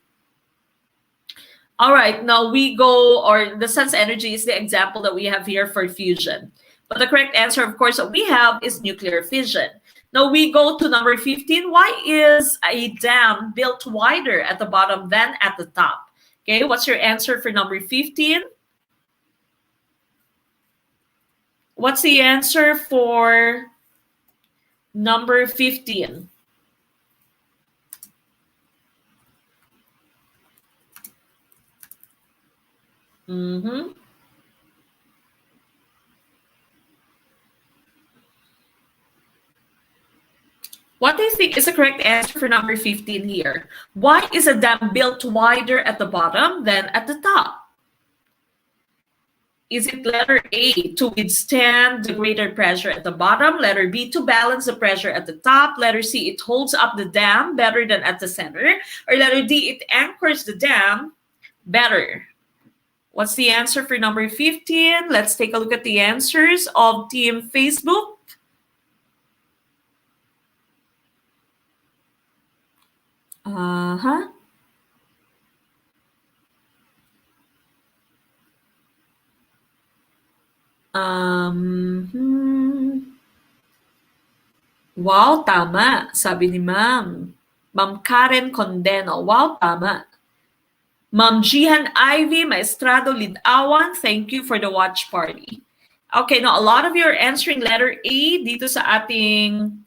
All right, now we go, or the sun's energy is the example that we have here for fusion. But the correct answer, of course, that we have is nuclear fission. Now we go to number 15. Why is a dam built wider at the bottom than at the top? Okay, what's your answer for number 15? What's the answer for number 15? What do you think is the correct answer for number 15 here? Why is a dam built wider at the bottom than at the top? Is it letter A, to withstand the greater pressure at the bottom? Letter B, to balance the pressure at the top? Letter C, it holds up the dam better than at the center? Or letter D, it anchors the dam better? What's the answer for number 15? Let's take a look at the answers of Team Facebook. Wow, tama. Sabi ni Ma'am Karen Condeno. Wow, tama. Ma'am Jihan Ivy Maestrado Lidawan, thank you for the watch party. Okay, now a lot of you are answering letter A dito sa ating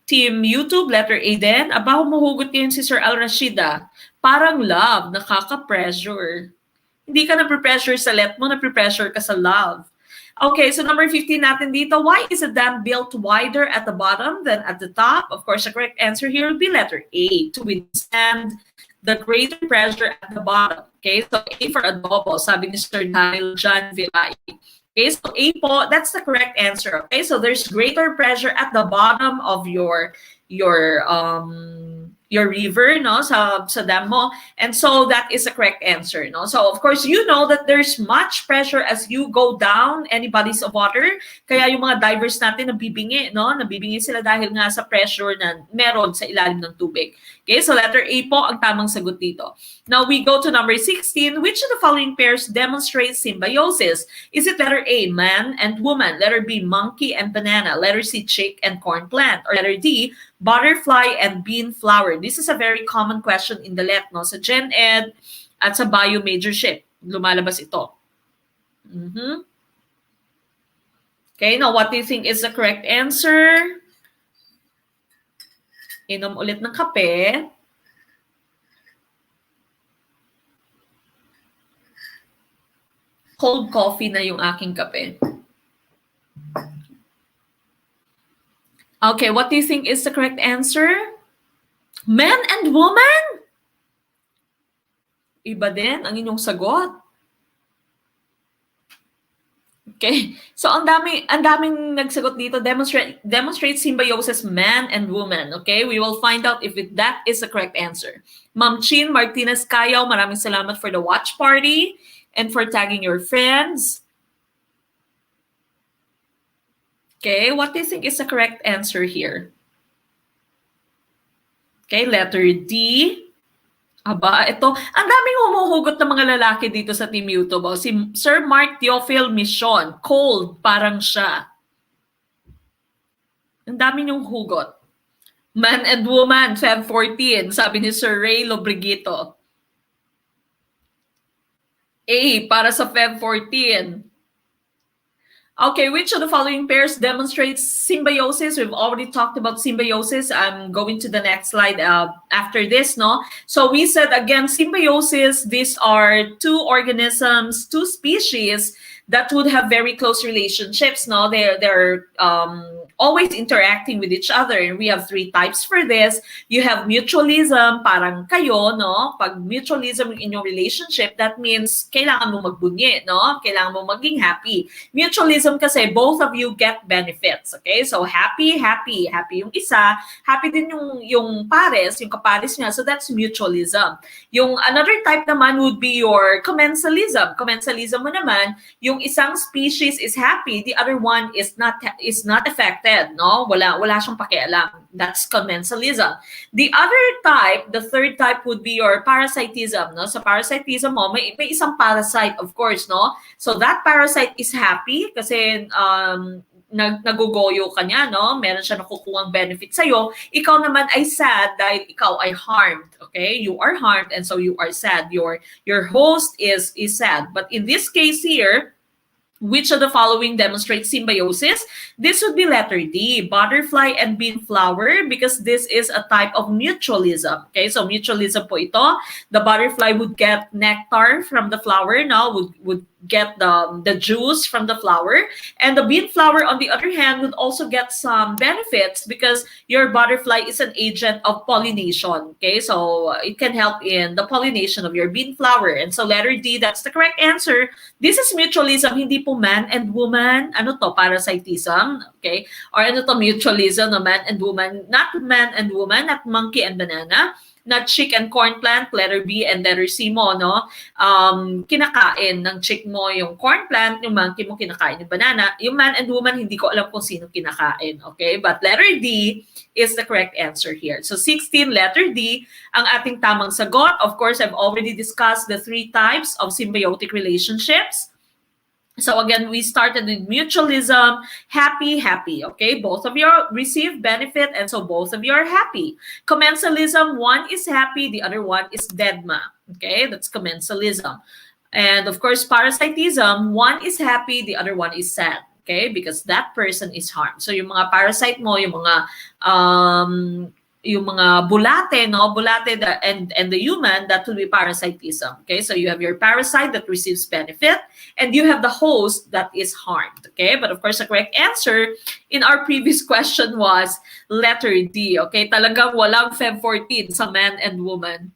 Team YouTube, letter A din. Aba, humuhugot ngayon si Sir Al Rashida. Parang love, nakaka-pressure. Hindi ka na-pressure sa let mo, na-pressure ka sa love. Okay, so number 15 natin dito. Why is a dam built wider at the bottom than at the top? Of course, the correct answer here would be letter A, to withstand the greater pressure at the bottom. Okay, so A for adobo, sabi ni Sir Daniel John Villay. Okay, so A po, that's the correct answer. Okay, so there's greater pressure at the bottom of your your river, no, sa dam mo. And so that is the correct answer, no. So of course, you know that there's much pressure as you go down any bodies of water. Kaya yung mga divers natin nabibingi, no, nabibingi sila dahil nga sa pressure na meron sa ilalim ng tubig. Okay, so letter A po ang tamang sagot dito. Now we go to number 16. Which of the following pairs demonstrates symbiosis? Is it letter A, man and woman? Letter B, monkey and banana? Letter C, chick and corn plant? Or letter D, butterfly and bean flower? This is a very common question in the LET, no? Sa GenEd at sa Bio Majorship, lumalabas ito. Okay, now what do you think is the correct answer? Inom ulit ng kape. Cold coffee na yung aking kape. Okay, what do you think is the correct answer? Man and woman? Iba din ang inyong sagot. Okay, so ang daming nagsagot dito. Demonstrate symbiosis man and woman. Okay, we will find out if that is the correct answer. Ma'am Chin Martinez Kayaw, maraming salamat for the watch party and for tagging your friends. Okay, what do you think is the correct answer here? Okay, letter D. Aba, ito, ang daming humuhugot ng mga lalaki dito sa Team YouTube. Oh. Si Sir Mark Teofil Mission, cold, parang siya. Ang dami niyong hugot. Man and woman, Feb 14, sabi ni Sir Ray Lobrigito. A, para sa Feb 14. Okay, which of the following pairs demonstrates symbiosis? We've already talked about symbiosis. I'm going to the next slide after this, no? So we said, again, symbiosis, these are two organisms, two species that would have very close relationships, no? They're always interacting with each other. And we have three types for this. You have mutualism, parang kayo, no? Pag mutualism in your relationship, that means kailangan mo magbunyi, no? Kailangan mo maging happy. Mutualism kasi both of you get benefits, okay? So happy yung isa, happy din yung pares, yung kapares niya. So that's mutualism. Yung another type naman would be your commensalism. Commensalism mo naman, yung isang species is happy, the other one is not affected. No, wala siyang pakialam. That's commensalism. The other type, the third type would be your parasitism. No, sa parasitism mo may isang parasite, of course, no. So that parasite is happy kasi nagugoyo ka niya, no? Meron siya nakukuhang benefit sa'yo. Ikaw naman ay sad dahil ikaw ay harmed. Okay? You are harmed and so you are sad. Your host is sad. But in this case here, which of the following demonstrates symbiosis? This would be letter D, butterfly and bean flower, because this is a type of mutualism. Okay, so mutualism po ito. The butterfly would get nectar from the flower, no? Would get the juice from the flower. And the bean flower, on the other hand, would also get some benefits because your butterfly is an agent of pollination. Okay, so it can help in the pollination of your bean flower. And so letter D, that's the correct answer. This is mutualism, hindi po man and woman. Ano to? Parasitism. Okay? Or ano to? Mutualism, no? Man and woman. Not man and woman, not monkey and banana. Not chick and corn plant, letter B and letter C mo, no? Kinakain ng chick mo yung corn plant, yung monkey mo kinakain yung banana. Yung man and woman, hindi ko alam kung sino kinakain, okay? But letter D is the correct answer here. So 16, letter D, ang ating tamang sagot. Of course, I've already discussed the three types of symbiotic relationships. So again, we started with mutualism, happy, okay? Both of you receive benefit, and so both of you are happy. Commensalism, one is happy, the other one is deadma, okay? That's commensalism. And of course, parasitism, one is happy, the other one is sad, okay? Because that person is harmed. So yung mga parasite mo, yung mga bulate, no? Bulate and the human, that will be parasitism. Okay, so you have your parasite that receives benefit, and you have the host that is harmed. Okay, but of course, the correct answer in our previous question was letter D. Okay, talagang walang Feb 14 sa man and woman.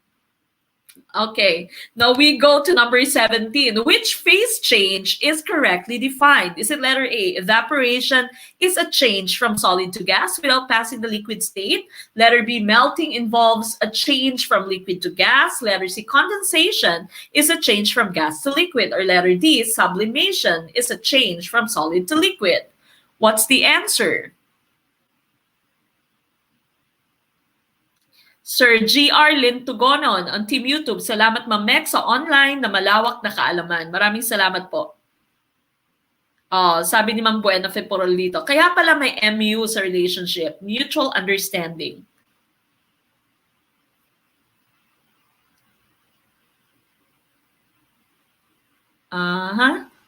Okay, now we go to number 17. Which phase change is correctly defined? Is it letter A, evaporation is a change from solid to gas without passing the liquid state? Letter B, melting involves a change from liquid to gas. Letter C, condensation is a change from gas to liquid. Or letter D, sublimation is a change from solid to liquid. What's the answer? Sir G.R. Lintugonon on Team YouTube. Salamat Ma'am Meg sa online na malawak na kaalaman. Maraming salamat po. Sabi ni Ma'am Buena Feporol dito. Kaya pala may MU sa relationship. Mutual understanding.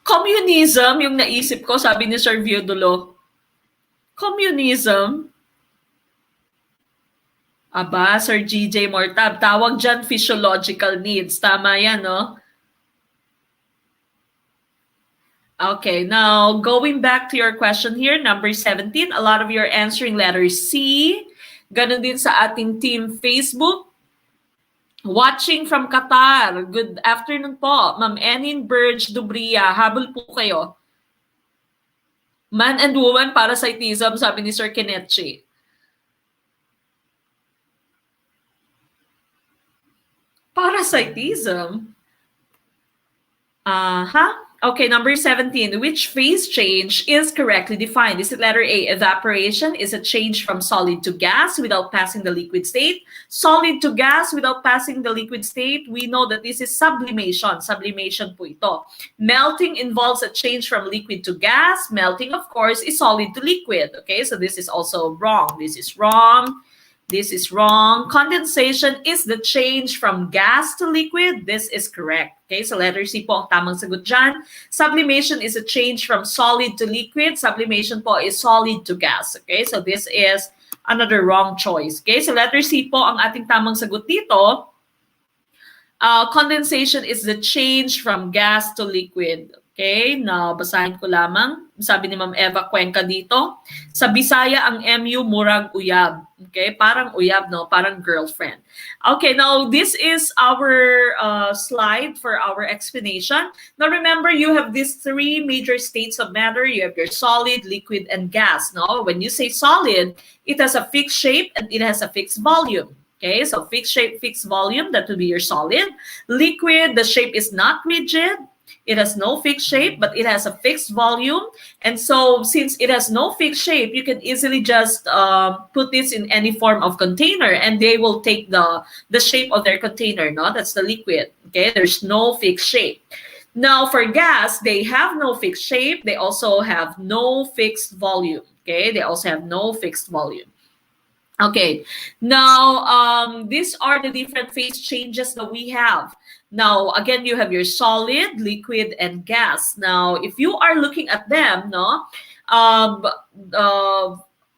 Communism, yung naisip ko, sabi ni Sir Viodulo. Communism? Aba, Sir GJ Mortab, tawag dyan physiological needs. Tama yan, no? Okay, now going back to your question here, number 17, a lot of you are answering letter C. Ganon din sa ating team Facebook. Watching from Qatar. Good afternoon po. Ma'am Enin Burge Dubria, habol po kayo. Man and woman parasitism, sabi ni Sir Kenechi. Parasitism? Okay, number 17. Which phase change is correctly defined? Is it letter A, evaporation is a change from solid to gas without passing the liquid state? Solid to gas without passing the liquid state, we know that this is sublimation. Sublimation po ito. Melting involves a change from liquid to gas. Melting, of course, is solid to liquid. Okay, so this is also wrong. This is wrong. This is wrong. Condensation is the change from gas to liquid. This is correct. Okay, so letter C po ang tamang sagot dyan. Sublimation is a change from solid to liquid. Sublimation po is solid to gas. Okay, so this is another wrong choice. Okay, so letter C po ang ating tamang sagot dito. Condensation is the change from gas to liquid. Okay, now basahin ko lamang. Sabi ni Ma'am Eva Cuenca dito, sa Bisaya ang MU murag uyab. Okay, parang uyab, no? Parang girlfriend. Okay, now this is our slide for our explanation. Now remember, you have these three major states of matter. You have your solid, liquid, and gas. No, when you say solid, it has a fixed shape and it has a fixed volume. Okay, so fixed shape, fixed volume, that will be your solid. Liquid, the shape is not rigid. It has no fixed shape, but it has a fixed volume. And so since it has no fixed shape, you can easily just put this in any form of container and they will take the shape of their container. No, that's the liquid. Okay, there's no fixed shape. Now for gas, they have no fixed shape. They also have no fixed volume. Okay, they also have no fixed volume. Okay, now these are the different phase changes that we have. Now, again, you have your solid, liquid, and gas. Now, if you are looking at them, no, out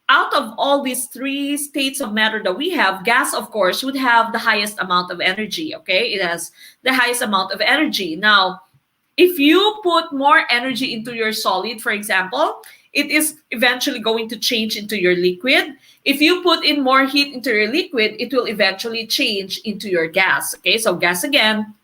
of all these three states of matter that we have, gas, of course, would have the highest amount of energy, okay? It has the highest amount of energy. Now, if you put more energy into your solid, for example, it is eventually going to change into your liquid. If you put in more heat into your liquid, it will eventually change into your gas. Okay, so gas again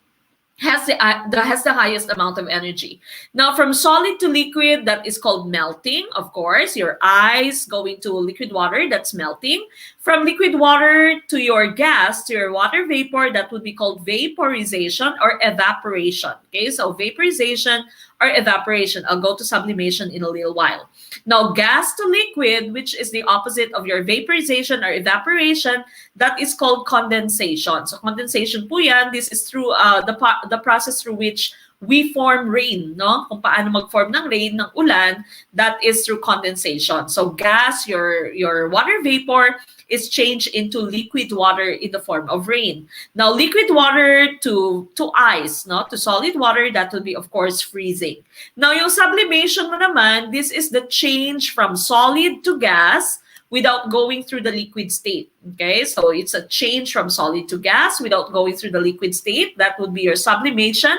has the highest amount of energy. Now from solid to liquid, that is called melting. Of course, your ice going to liquid water, that's melting. From liquid water to your gas, to your water vapor, that would be called vaporization or evaporation. Okay, so vaporization or evaporation. I'll go to sublimation in a little while. Now, gas to liquid, which is the opposite of your vaporization or evaporation, that is called condensation. So condensation po yan, this is through the process through which we form rain, no? Kung paano mag-form ng rain, ng ulan, that is through condensation. So gas, your water vapor, is changed into liquid water in the form of rain. Now, liquid water to ice, no? To solid water, that would be, of course, freezing. Now, yung sublimation mo naman, this is the change from solid to gas without going through the liquid state. Okay, so it's a change from solid to gas without going through the liquid state. That would be your sublimation.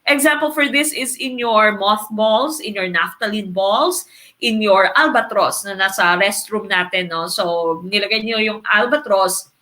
Example for this is in your mothballs, in your naphthalene balls, in your albatross na nasa restroom natin, no? So, nilagay niyo yung albatross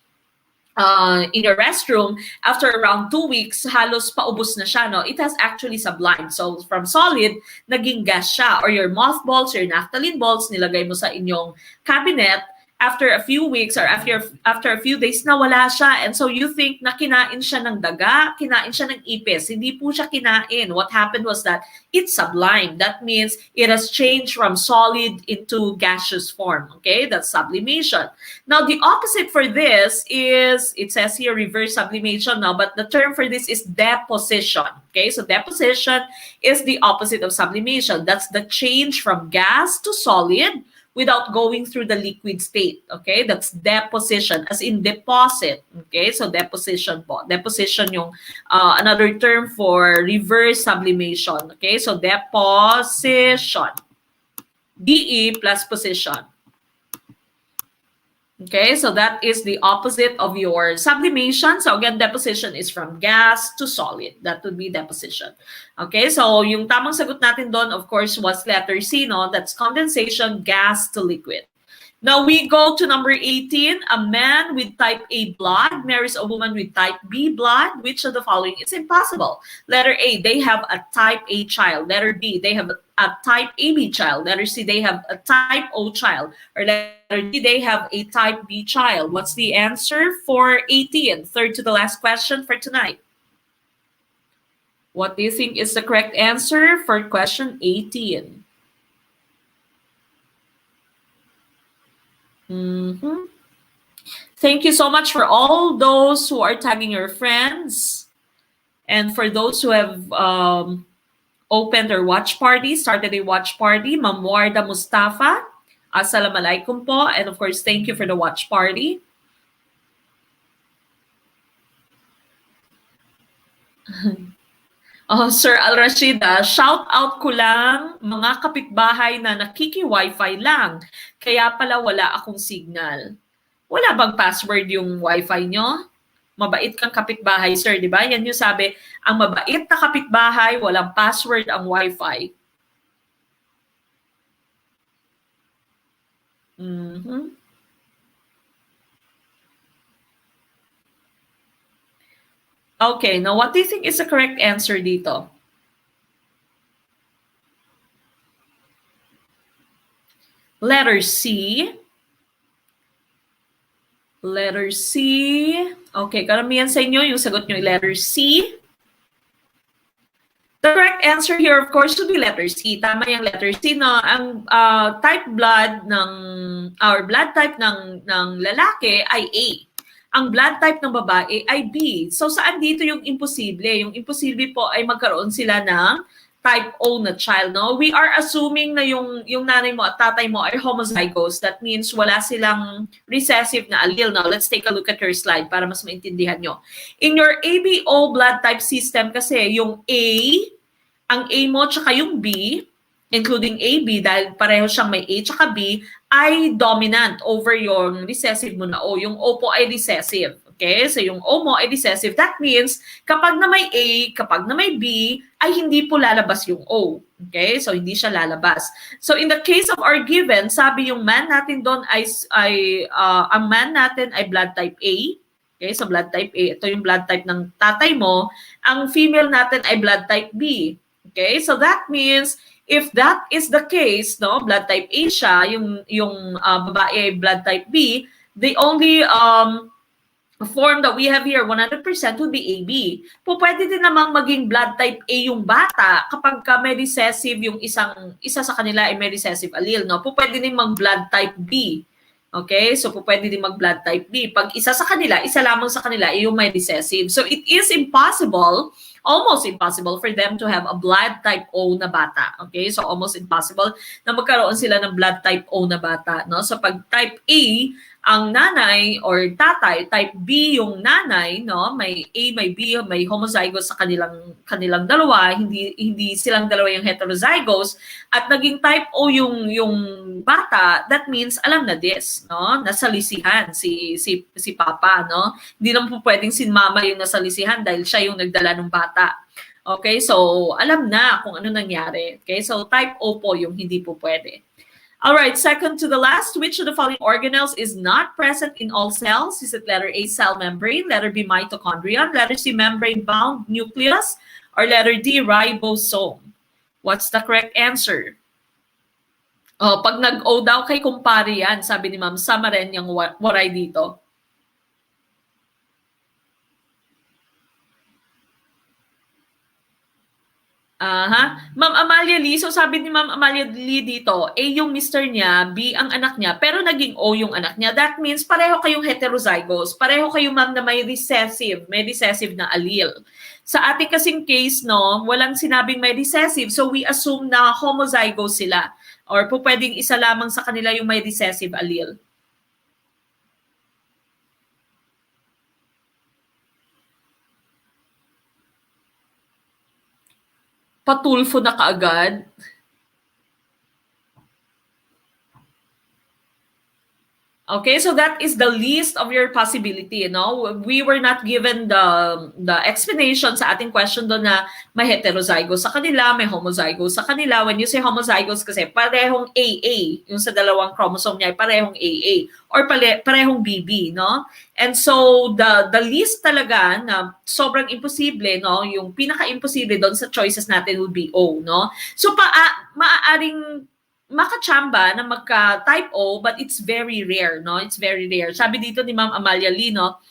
in your restroom, after around 2 weeks, halos paubos na siya, no? It has actually sublimed. So, from solid, naging gas siya. Or your mothballs, your naphthalene balls, nilagay mo sa inyong cabinet, after a few weeks or after a few days, nawala siya. And so, you think na kinain siya ng daga, kinain siya ng ipis. Hindi po siya kinain. What happened was that it's sublimed. That means it has changed from solid into gaseous form. Okay? That's sublimation. Now, the opposite for this is, it says here reverse sublimation now, but the term for this is deposition. Okay, so deposition is the opposite of sublimation. That's the change from gas to solid without going through the liquid state. Okay, that's deposition, as in deposit. Okay, so deposition po. Deposition yung another term for reverse sublimation. Okay, so deposition. DE plus position. Okay, so that is the opposite of your sublimation. So again, deposition is from gas to solid. That would be deposition. Okay, so yung tamang sagot natin doon, of course, was letter C, no? That's condensation, gas to liquid. Now we go to number 18. A man with type A blood marries a woman with type B blood. Which of the following is impossible? Letter A, they have a type A child. Letter B, they have a type AB child. Letter C, they have a type O child. Or letter D, they have a type B child. What's the answer for 18? Third to the last question for tonight. What do you think is the correct answer for question 18? Thank you so much for all those who are tagging your friends, and for those who have opened their watch party, started a watch party. Ma'am Warda Mustafa, assalamualaikum po, and of course, thank you for the watch party. Oh, Sir Al-Rashid, shout out ko lang mga kapitbahay na nakiki-wifi lang. Kaya pala wala akong signal. Wala bang password yung wifi nyo? Mabait kang kapitbahay, sir, di ba? Yan yung sabi, ang mabait na kapitbahay, walang password ang wifi. Okay, now what do you think is the correct answer dito? Letter C. Letter C. Okay, karamihan sa inyo, yung sagot nyo ay letter C. The correct answer here, of course, should be letter C. Tama yung letter C, no? Ang type blood ng, our blood type ng lalaki ay A. Ang blood type ng babae ay B. So, saan dito yung imposible? Yung imposible po ay magkaroon sila ng type O na child, no? We are assuming na yung nanay mo at tatay mo ay homozygous. That means wala silang recessive na allele. Now, let's take a look at your slide para mas maintindihan nyo. In your ABO blood type system kasi, yung A, ang A mo tsaka yung B, including AB, dahil pareho siyang may A tsaka B, ay dominant over yung recessive mo na O. Yung O po ay recessive. Okay? So yung O mo ay recessive. That means, kapag na may A, kapag na may B, ay hindi po lalabas yung O. Okay? So hindi siya lalabas. So in the case of our given, sabi yung man natin doon ay ang man natin ay blood type A. Okay? So blood type A, ito yung blood type ng tatay mo. Ang female natin ay blood type B. Okay? So that means, if that is the case, no, blood type A siya, yung babae blood type B, the only form that we have here, 100% would be AB. Pwede din namang maging blood type A yung bata kapag may recessive yung isa sa kanila ay may recessive allele, no? Pwede din mag-blood type B. Okay? So, pwede din mag-blood type B. Pag isa lamang sa kanila ay yung may recessive. So, it is impossible, almost impossible for them to have a blood type O na bata. Okay? So, almost impossible na magkaroon sila ng blood type O na bata. No? So, pag type A, ang nanay or tatay, type B yung nanay, no? May A, may B, may homozygous sa kanilang dalawa, hindi silang dalawa yung heterozygous, at naging type O yung bata, that means alam na this, no? Nasalisihan si papa, no? Hindi naman po pwedeng si mama yung nasalisihan dahil siya yung nagdala ng bata. Okay, so alam na kung ano nangyari. Okay, so type O po yung hindi po pwede. All right, second to the last, which of the following organelles is not present in all cells? Is it letter A, cell membrane, letter B, mitochondrion, letter C, membrane-bound nucleus, or letter D, ribosome? What's the correct answer? Oh, pag nag-O daw kay kumpare yan, sabi ni Ma'am Samaren yung waray dito. Ma'am Amalia Lee, so sabi ni Ma'am Amalia Lee dito, A yung mister niya, B ang anak niya, pero naging O yung anak niya. That means pareho kayong heterozygous. Pareho kayo ma'am na may recessive na allele. Sa ating kasing case, no, walang sinabing may recessive, so we assume na homozygous sila. Or po pwedeng isa lamang sa kanila yung may recessive allele. Patulfo na kaagad. Okay, so that is the least of your possibility, no? We were not given the explanation sa ating question doon na may heterozygous sa kanila, may homozygous sa kanila. When you say homozygous kasi parehong AA, yung sa dalawang chromosome niya ay parehong AA or parehong BB, no? And so the least talaga na sobrang imposible, no? Yung pinaka-imposible doon sa choices natin would be O, no? So maaaring makachamba na magka-type O, but it's very rare, no? It's very rare. Sabi dito ni Ma'am Amalia Lee, no?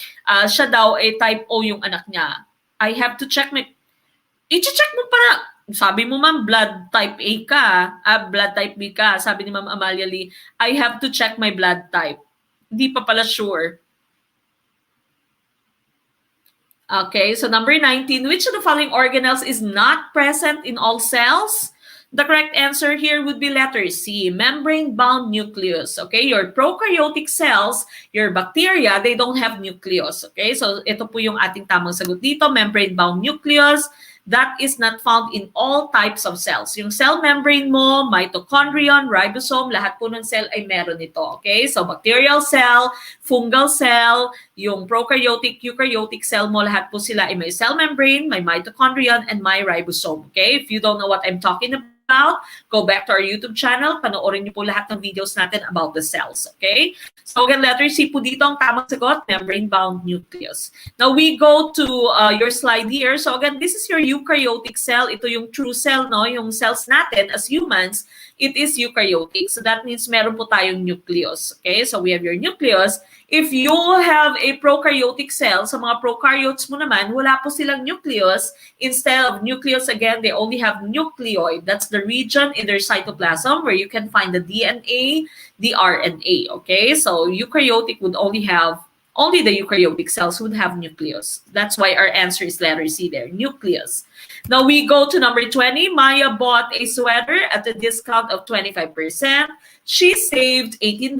Siya daw ay type O yung anak niya. I have to check i-check mo para, sabi mo ma'am, blood type A ka, blood type B ka. Sabi ni Ma'am Amalia Lee, I have to check my blood type. Hindi pa pala sure. Okay, so number 19, which of the following organelles is not present in all cells? The correct answer here would be letter C, membrane-bound nucleus. Okay, your prokaryotic cells, your bacteria, they don't have nucleus. Okay, so ito po yung ating tamang sagot dito, membrane-bound nucleus. That is not found in all types of cells. Yung cell membrane mo, mitochondrion, ribosome, lahat po ng cell ay meron ito. Okay, so bacterial cell, fungal cell, yung prokaryotic, eukaryotic cell mo, lahat po sila ay may cell membrane, may mitochondrion, and may ribosome. Okay, if you don't know what I'm talking about, go back to our YouTube channel. Panoorin niyo po lahat ng videos natin about the cells. Okay? So again, letter C po dito ang tamang sagot, membrane-bound nucleus. Now we go to your slide here. So again, this is your eukaryotic cell. Ito yung true cell, no? Yung cells natin as humans, it is eukaryotic. So that means meron po tayong nucleus. Okay? So we have your nucleus. If you have a prokaryotic cell, sa mga prokaryotes mo naman, wala po silang nucleus. Instead of nucleus, again, they only have nucleoid. That's the region in their cytoplasm where you can find the DNA, the RNA. Okay, so eukaryotic would only the eukaryotic cells would have nucleus. That's why our answer is letter C there, nucleus. Now we go to number 20. Maya bought a sweater at a discount of 25%. She saved $18.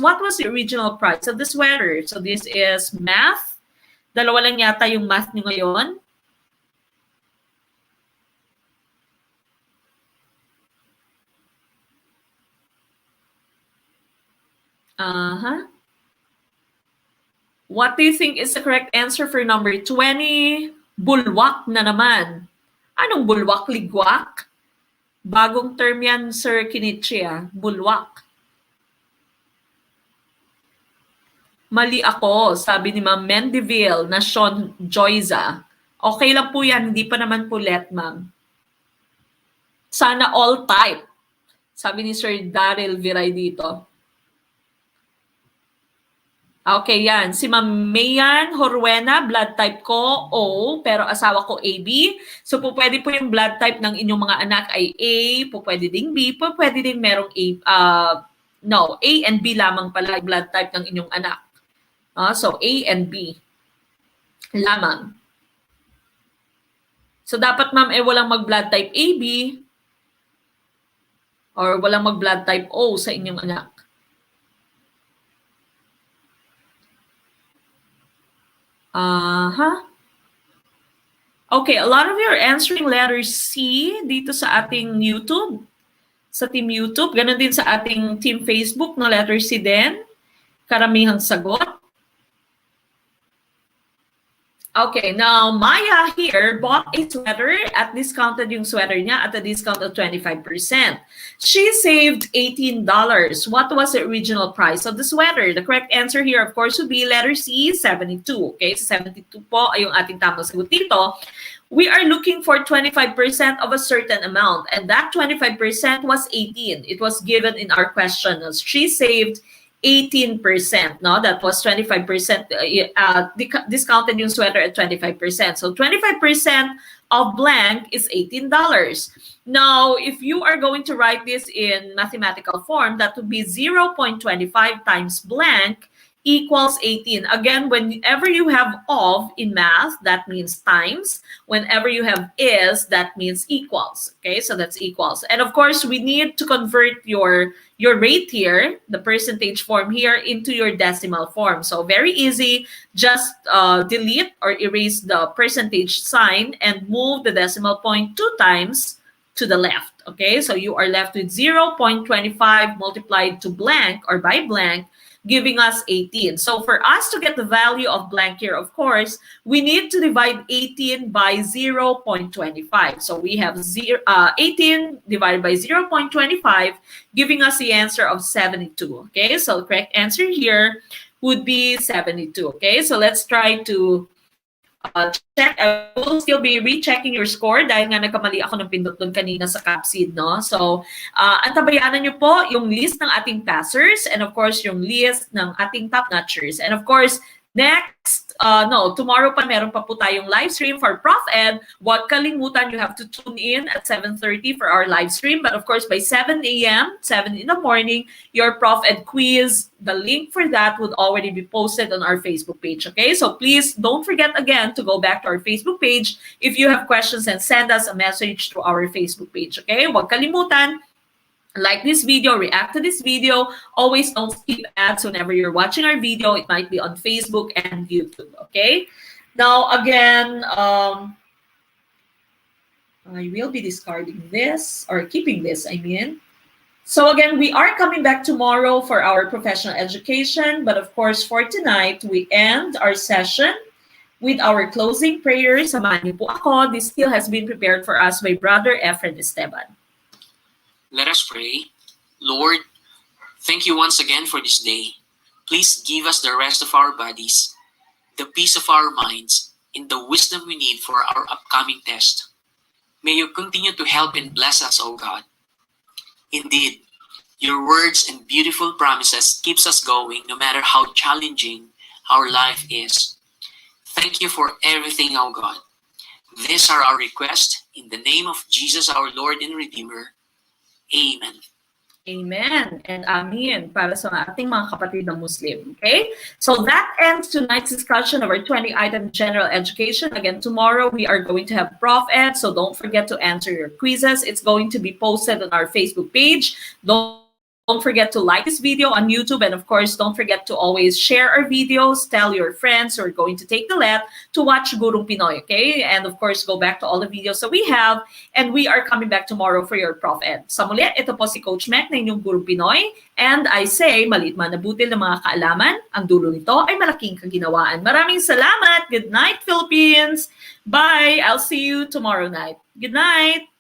What was the original price of the sweater? So this is math. Dalawa lang yata yung math nyo ngayon. What do you think is the correct answer for number 20? Bulwak na naman. Anong bulwak? Ligwak? Bagong term yan, Sir Kinichi, bulwak. Mali ako, sabi ni Ma'am Mendeville na Sean Joyza. Okay lang po yan, hindi pa naman po let, ma'am. Sana all type. Sabi ni Sir Daryl Viray dito. Okay, yan. Si Ma'am Mayan Horwena, blood type ko O, pero asawa ko AB. So, pwede po yung blood type ng inyong mga anak ay A, pwede ding B, pwede din merong A, A and B lamang pala yung blood type ng inyong anak. So, A and B lamang. So, dapat ma'am, walang mag-blood type AB or walang mag-blood type O sa inyong anak. Okay, a lot of you are answering letter C dito sa ating YouTube. Sa Team YouTube. Ganon din sa ating Team Facebook, no? Letter C din. Karamihang sagot. Okay, now Maya here bought a sweater at discounted yung sweater niya at a discount of 25%. She saved $18. What was the original price of the sweater? The correct answer here, of course, would be letter C, 72. Okay, so 72 po ay yung ating tamang sagot dito. We are looking for 25% of a certain amount, and that 25% was 18. It was given in our question as she saved 18%. No, that was 25%. Discounted yung sweater at 25%. So 25% of blank is $18. Now, if you are going to write this in mathematical form, that would be 0.25 times blank equals 18. Again, whenever you have of in math, that means times. Whenever you have is, that means equals. Okay, so that's equals. And of course, we need to convert your rate here, the percentage form here, into your decimal form. So very easy. Just delete or erase the percentage sign and move the decimal point 2 times to the left. Okay, so you are left with 0.25 multiplied to blank or by blank, giving us 18. So for us to get the value of blank here, of course, we need to divide 18 by 0.25. So we have 18 divided by 0.25, giving us the answer of 72. Okay, so the correct answer here would be 72. Okay, so let's try to check. I will still be rechecking your score dahil nga nagkamali ako ng pindot doon kanina sa capsid, no? So, antabayanan nyo po yung list ng ating passers and of course yung list ng ating top-notchers. And of course, tomorrow pa meron pa po tayong live stream for Prof Ed. Huwag kalimutan, you have to tune in at 7:30 for our live stream. But of course, by 7 a.m., 7 in the morning, your Prof Ed quiz, the link for that would already be posted on our Facebook page. Okay, so please don't forget again to go back to our Facebook page if you have questions and send us a message to our Facebook page. Okay, huwag kalimutan, like this video, react to this video. Always don't skip ads whenever you're watching our video. It might be on Facebook and YouTube, okay? Now, again, I will be discarding this, or keeping this, I mean. So again, we are coming back tomorrow for our professional education. But of course, for tonight, we end our session with our closing prayer. Samahan niyo po ako. This still has been prepared for us by Brother Efren Esteban. Let us pray. Lord, thank you once again for this day. Please give us the rest of our bodies, the peace of our minds, and the wisdom we need for our upcoming test. May you continue to help and bless us, O God. Indeed, your words and beautiful promises keeps us going no matter how challenging our life is. Thank you for everything, O God. These are our requests in the name of Jesus, our Lord and Redeemer. Amen. Amen and amen para sa ating mga kapatid na Muslim. Okay? So that ends tonight's discussion of our 20-item general education. Again, tomorrow we are going to have Prof Ed, so don't forget to answer your quizzes. It's going to be posted on our Facebook page. Don't forget to like this video on YouTube, and of course, don't forget to always share our videos. Tell your friends who are going to take the LET to watch Gurong Pinoy, okay? And of course, go back to all the videos that we have, and we are coming back tomorrow for your Prof Ed. Sa muli, ito po si Coach Mac na inyong Gurong Pinoy, and I say, maliit man na butil ng mga kaalaman, ang dulo nito ay malaking kaginawaan. Maraming salamat! Good night, Philippines! Bye! I'll see you tomorrow night. Good night!